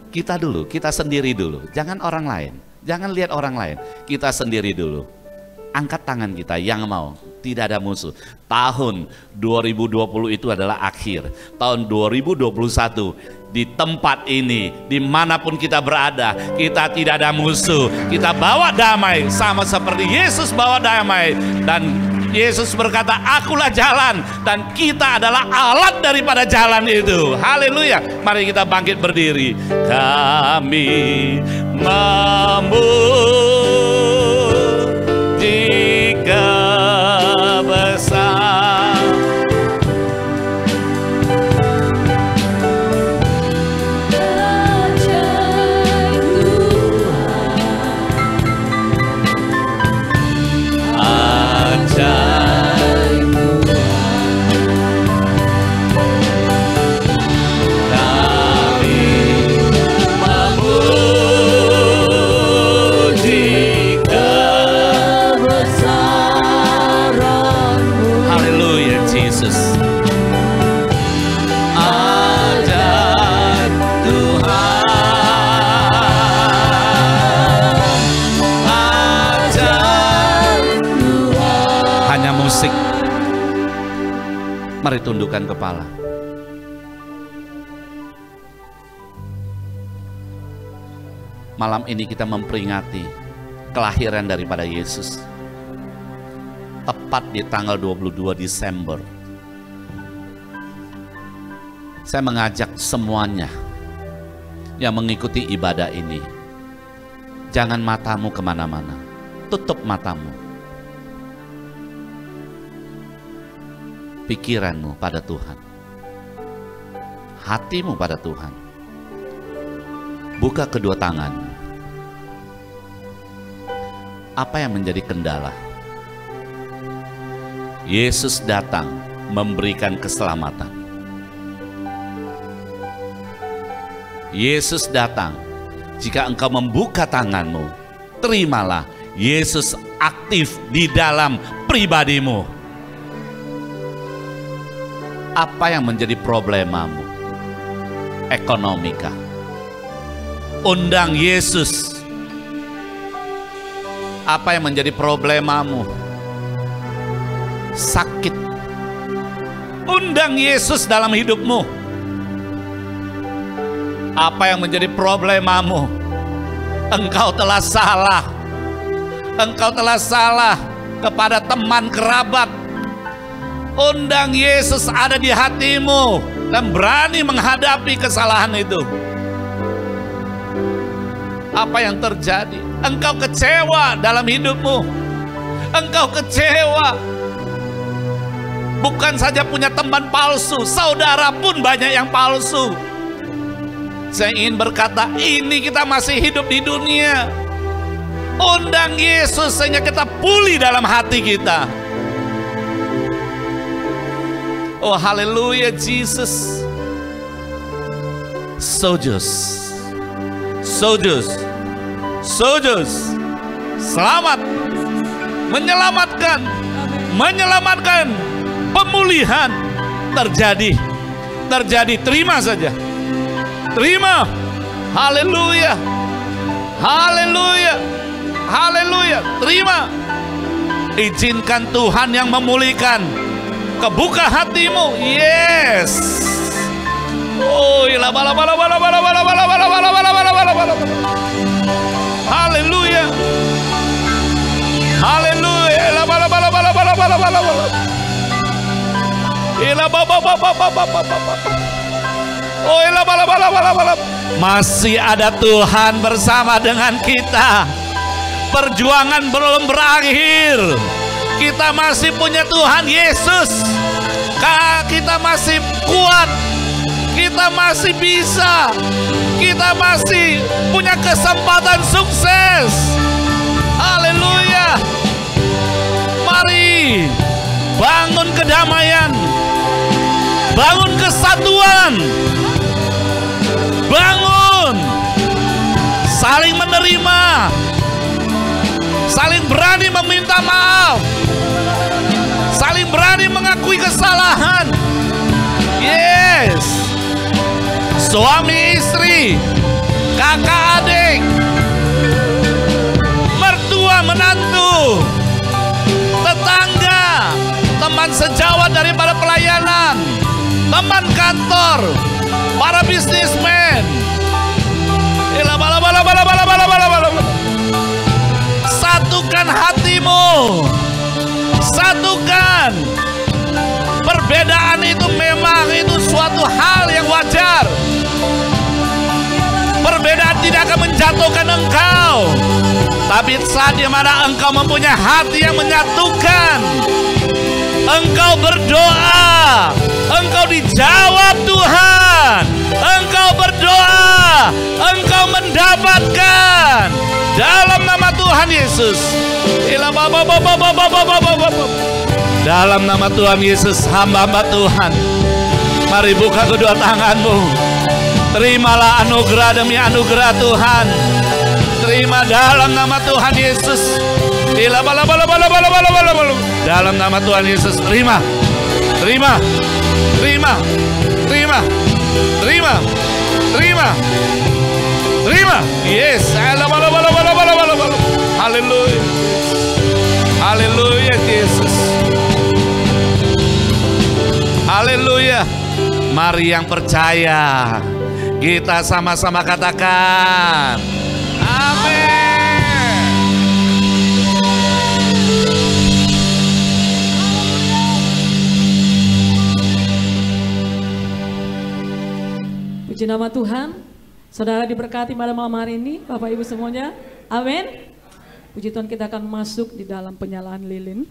Kita dulu, kita sendiri dulu. Jangan orang lain. Jangan lihat orang lain. Kita sendiri dulu. Angkat tangan kita yang mau. Tidak ada musuh. Tahun 2020 itu adalah akhir. Tahun 2021 di tempat ini, dimanapun kita berada, kita tidak ada musuh. Kita bawa damai sama seperti Yesus bawa damai. Dan Yesus berkata, akulah jalan, dan kita adalah alat daripada jalan itu. Haleluya. Mari kita bangkit berdiri. Kami memuji kebesaran Mari tundukkan kepala. Malam ini kita memperingati kelahiran daripada Yesus. Tepat di tanggal 22 Desember. Saya mengajak semuanya yang mengikuti ibadah ini. Jangan matamu kemana-mana. Tutup matamu. Pikiranmu pada Tuhan, hatimu pada Tuhan. Buka kedua tangan. Apa yang menjadi kendala? Yesus datang memberikan keselamatan. Yesus datang. Jika engkau membuka tanganmu, terimalah Yesus aktif di dalam pribadimu. Apa yang menjadi problemamu? Ekonomika. Undang Yesus. Apa yang menjadi problemamu? Sakit. Undang Yesus dalam hidupmu. Apa yang menjadi problemamu? Engkau telah salah. Engkau telah salah kepada teman kerabat. Undang Yesus ada di hatimu dan berani menghadapi kesalahan itu. Apa yang terjadi? Engkau kecewa dalam hidupmu. Engkau kecewa. Bukan saja punya teman palsu, saudara pun banyak yang palsu. Saya ingin berkata, ini kita masih hidup di dunia. Undang Yesus sehingga kita pulih dalam hati kita. Oh haleluya Jesus. Sojus. Selamat. Menyelamatkan. Pemulihan terjadi. Terima saja. Terima. Haleluya. Terima. Izinkan Tuhan yang memulihkan. Kebuka hatimu. Yes. Oh, haleluya. Masih ada Tuhan bersama dengan kita. Perjuangan belum berakhir. Kita masih punya Tuhan Yesus. Kita masih kuat. Kita masih bisa. Kita masih punya kesempatan sukses. Haleluya. Mari bangun kedamaian. Bangun kesatuan. Bangun. Saling menerima. Saling berani meminta maaf. Saling berani mengakui kesalahan. Yes. Suami istri, kakak adik, mertua menantu, sejawat daripada pelayanan, teman kantor, para bisnismen. Satukan hatimu, satukan. Perbedaan itu memang itu suatu hal yang wajar. Perbedaan tidak akan menjatuhkan engkau, tapi saat dimana engkau mempunyai hati yang menyatukan, engkau berdoa, engkau dijawab Tuhan. Engkau berdoa, engkau mendapatkan dalam nama Tuhan Yesus. Dalam nama Tuhan Yesus, hamba-hamba Tuhan, mari buka kedua tanganmu. Terimalah anugerah demi anugerah Tuhan. Terima dalam nama Tuhan Yesus. Dalam nama Tuhan Yesus, terima, terima, terima, terima, terima, terima, terima. Yes, haleluya, haleluya Yesus, haleluya. Mari yang percaya, kita sama-sama katakan, amin. Puji nama Tuhan. Saudara diberkati pada malam hari ini, Bapak Ibu semuanya. Amin. Puji Tuhan, kita akan masuk di dalam penyalaan lilin.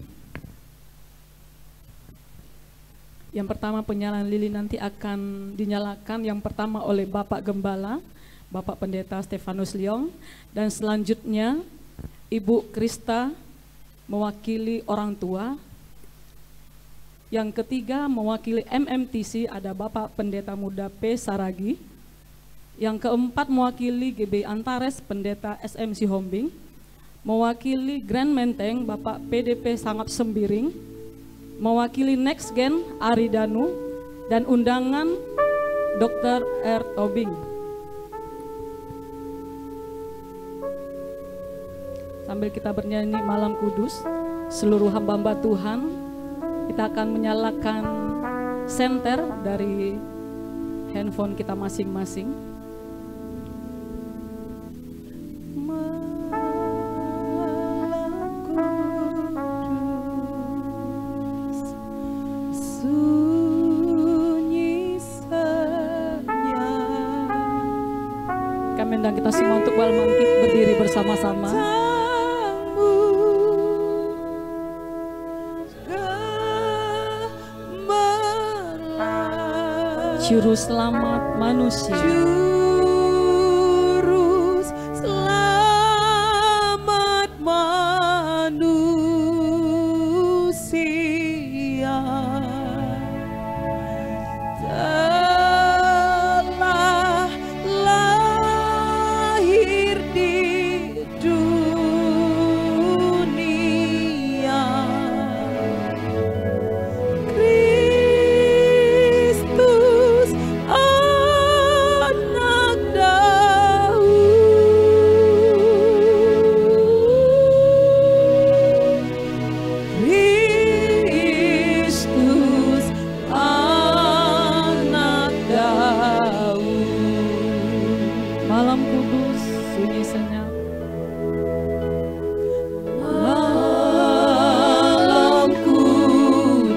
Yang pertama, penyalaan lilin nanti akan dinyalakan yang pertama oleh Bapak Gembala, Bapak Pendeta Stefanus Leong, dan selanjutnya Ibu Krista mewakili orang tua. Yang ketiga mewakili MMTC ada Bapak Pendeta Muda P. Saragi. Yang keempat mewakili GB Antares Pendeta SMC Hombing. Mewakili Grand Menteng Bapak PDP Sangap Sembiring. Mewakili Next Gen Ari Danu. Dan undangan Dr. R. Tobing. Sambil kita bernyanyi Malam Kudus, seluruh hamba-hamba Tuhan, kita akan menyalakan senter dari handphone kita masing-masing. Kami undang kita semua untuk bangkit berdiri bersama-sama. Juru selamat manusia. Juru selamat manusia telah lahir di dunia. Malam kudus, sunyi senyap. Malam kudus.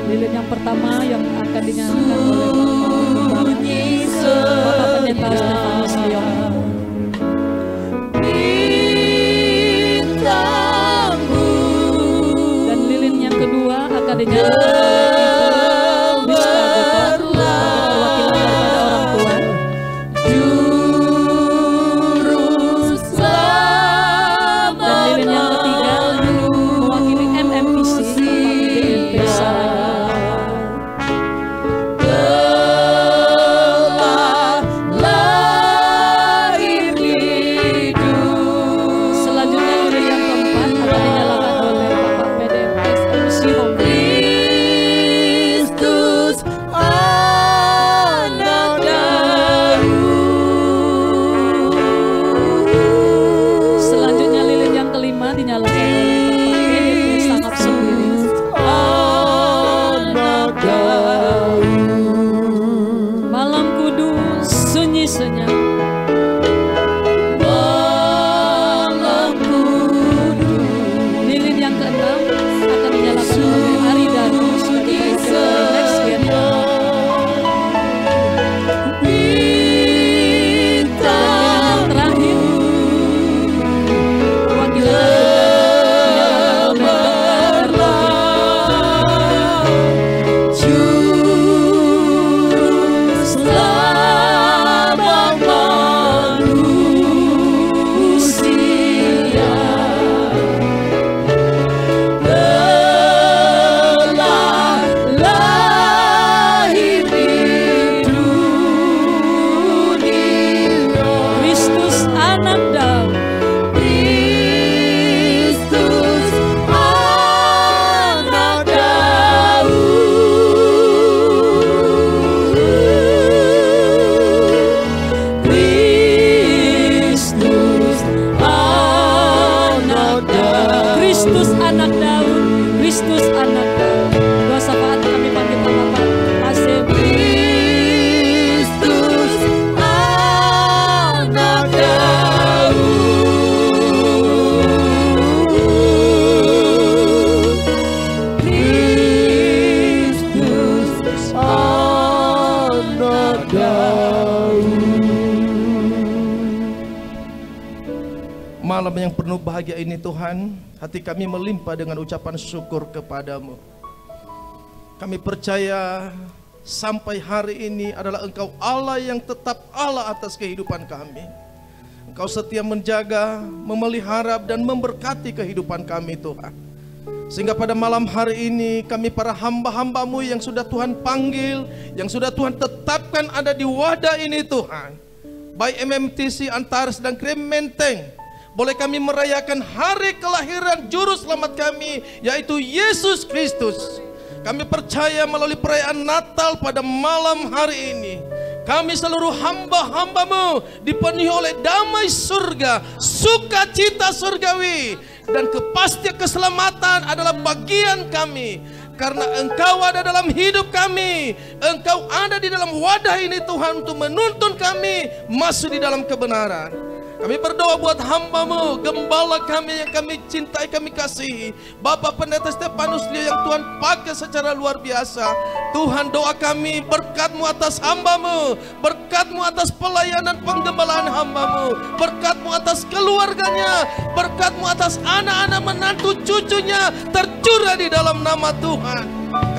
Lilin yang pertama yang akan dinyalakan oleh Bapak Pendeta Stefanus Leong. Dan lilin yang kedua akan dinyalakan Juru malam yang penuh bahagia ini Tuhan, hati kami melimpah dengan ucapan syukur kepadamu. Kami percaya sampai hari ini adalah Engkau Allah yang tetap Allah atas kehidupan kami. Engkau setia menjaga, memelihara dan memberkati kehidupan kami Tuhan. Sehingga pada malam hari ini kami para hamba-hambamu yang sudah Tuhan panggil, yang sudah Tuhan tetapkan ada di wadah ini Tuhan, baik MMTC, Antares dan Krem Menteng, boleh kami merayakan hari kelahiran juru selamat kami, yaitu Yesus Kristus. Kami percaya melalui perayaan Natal pada malam hari ini, kami seluruh hamba-hambamu dipenuhi oleh damai surga, sukacita surgawi, dan kepastian keselamatan adalah bagian kami. Karena Engkau ada dalam hidup kami, Engkau ada di dalam wadah ini Tuhan untuk menuntun kami masuk di dalam kebenaran. Kami berdoa buat hamba-Mu, gembala kami yang kami cintai, kami kasihi, Bapak Pendeta Stefanus Leo yang Tuhan pakai secara luar biasa. Tuhan, doa kami, berkat-Mu atas hamba-Mu, berkat-Mu atas pelayanan penggembalaan hamba-Mu, berkat-Mu atas keluarganya, berkat-Mu atas anak-anak menantu cucunya tercurah di dalam nama Tuhan.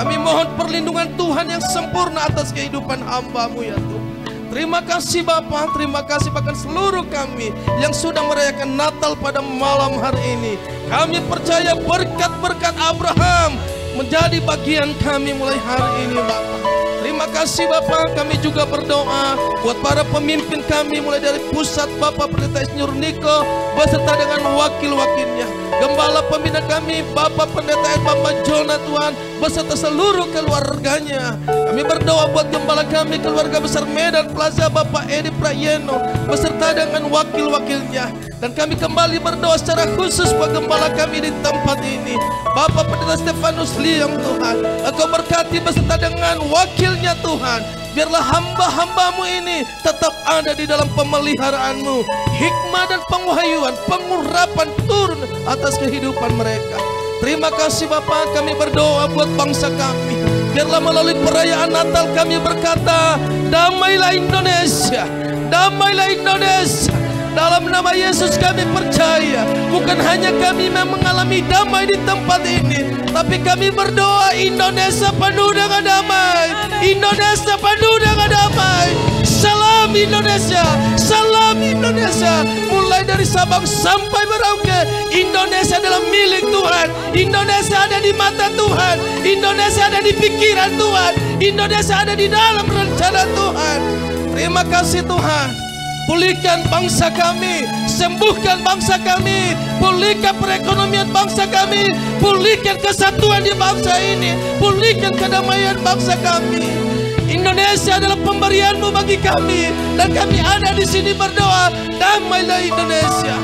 Kami mohon perlindungan Tuhan yang sempurna atas kehidupan hamba-Mu ya Tuhan. Terima kasih Bapa, terima kasih bahkan seluruh kami yang sudah merayakan Natal pada malam hari ini. Kami percaya berkat-berkat Abraham menjadi bagian kami mulai hari ini Bapa. Terima kasih Bapa, kami juga berdoa buat para pemimpin kami mulai dari pusat Bapak Pendeta Insinyur Niko beserta dengan wakil-wakilnya. Gembala pembina kami Bapak Pendeta Bapak Jona Tuhan beserta seluruh keluarganya. Kami berdoa buat gembala kami keluarga besar Medan Plaza Bapak Edi Prayeno beserta dengan wakil-wakilnya. Dan kami kembali berdoa secara khusus buat gembala kami di tempat ini, Bapak Pendeta Stefanus Liang Tuhan. Engkau berkati beserta dengan wakilnya Tuhan. Biarlah hamba-hambamu ini tetap ada di dalam pemeliharaanmu. Hikmah dan pengwahyuan, pengurapan turun atas kehidupan mereka. Terima kasih Bapak, kami berdoa buat bangsa kami. Biarlah melalui perayaan Natal kami berkata, damailah Indonesia, damailah Indonesia. Dalam nama Yesus kami percaya, bukan hanya kami mengalami damai di tempat ini, tapi kami berdoa Indonesia penuh dengan damai, Indonesia penuh dengan damai. Salam Indonesia, salam Indonesia. Mulai dari Sabang sampai Merauke, Indonesia adalah milik Tuhan. Indonesia ada di mata Tuhan, Indonesia ada di pikiran Tuhan, Indonesia ada di dalam rencana Tuhan. Terima kasih Tuhan. Pulihkan bangsa kami, sembuhkan bangsa kami, pulihkan perekonomian bangsa kami, pulihkan kesatuan di bangsa ini, pulihkan kedamaian bangsa kami. Indonesia adalah pemberianmu bagi kami, dan kami ada di sini berdoa, damailah Indonesia.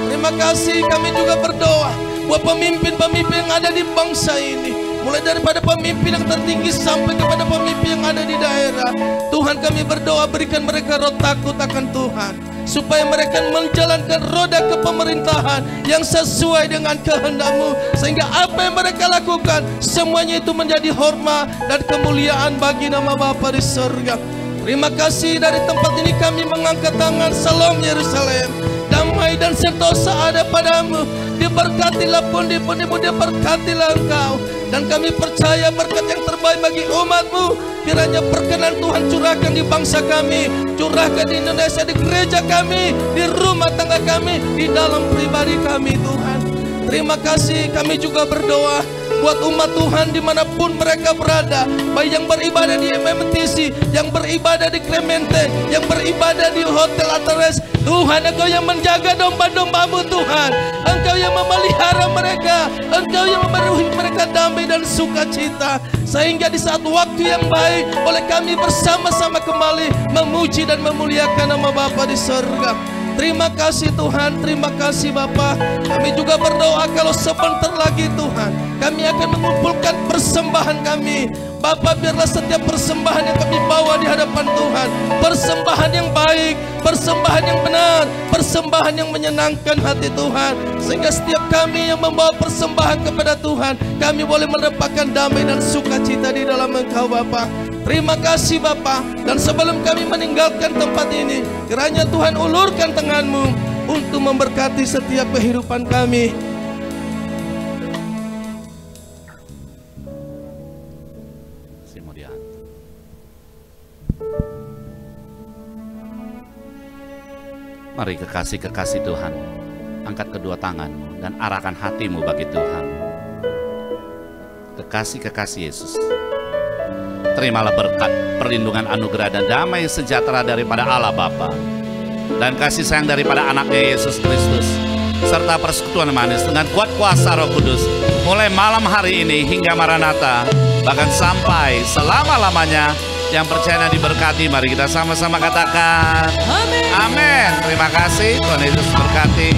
Terima kasih, kami juga berdoa buat pemimpin-pemimpin yang ada di bangsa ini, mulai daripada pemimpin yang tertinggi sampai kepada pemimpin yang ada di daerah. Tuhan, kami berdoa berikan mereka roh takut akan Tuhan, supaya mereka menjalankan roda kepemerintahan yang sesuai dengan kehendak-Mu, sehingga apa yang mereka lakukan semuanya itu menjadi hormat dan kemuliaan bagi nama Bapa di surga. Terima kasih, dari tempat ini kami mengangkat tangan. Salam Yerusalem, damai dan sentosa ada padamu. Diberkatilah pundi-pundimu, diberkatilah Engkau. Dan kami percaya berkat yang terbaik bagi umat-Mu kiranya berkenan Tuhan curahkan di bangsa kami, curahkan di Indonesia, di gereja kami, di rumah tangga kami, di dalam pribadi kami Tuhan. Terima kasih, kami juga berdoa buat umat Tuhan dimanapun mereka berada, baik yang beribadah di MMTC, yang beribadah di Clemente, yang beribadah di Hotel Antares. Tuhan, Engkau yang menjaga domba-domba-Mu Tuhan, Engkau yang memelihara mereka, Engkau yang memberi mereka damai dan sukacita, sehingga di saat waktu yang baik boleh kami bersama-sama kembali memuji dan memuliakan nama Bapa di surga. Terima kasih Tuhan, terima kasih Bapa. Kami juga berdoa kalau sebentar lagi Tuhan, kami akan mengumpulkan persembahan kami. Bapa, biarlah setiap persembahan yang kami bawa di hadapan Tuhan, persembahan yang baik, persembahan yang benar, persembahan yang menyenangkan hati Tuhan, sehingga setiap kami yang membawa persembahan kepada Tuhan, kami boleh mendapatkan damai dan sukacita di dalam Engkau Bapa. Terima kasih Bapa. Dan sebelum kami meninggalkan tempat ini, kiranya Tuhan ulurkan tangan-Mu, untuk memberkati setiap kehidupan kami. Mari kekasih-kekasih Tuhan, angkat kedua tanganmu dan arahkan hatimu bagi Tuhan. Kekasih-kekasih Yesus, terimalah berkat, perlindungan, anugerah dan damai sejahtera daripada Allah Bapa dan kasih sayang daripada anaknya Yesus Kristus, serta persekutuan manis dengan kuat kuasa Roh Kudus, mulai malam hari ini hingga Maranatha, bahkan sampai selama-lamanya. Yang percaya dan diberkati, mari kita sama-sama katakan amin. Amin. Terima kasih, Tuhan Yesus berkati.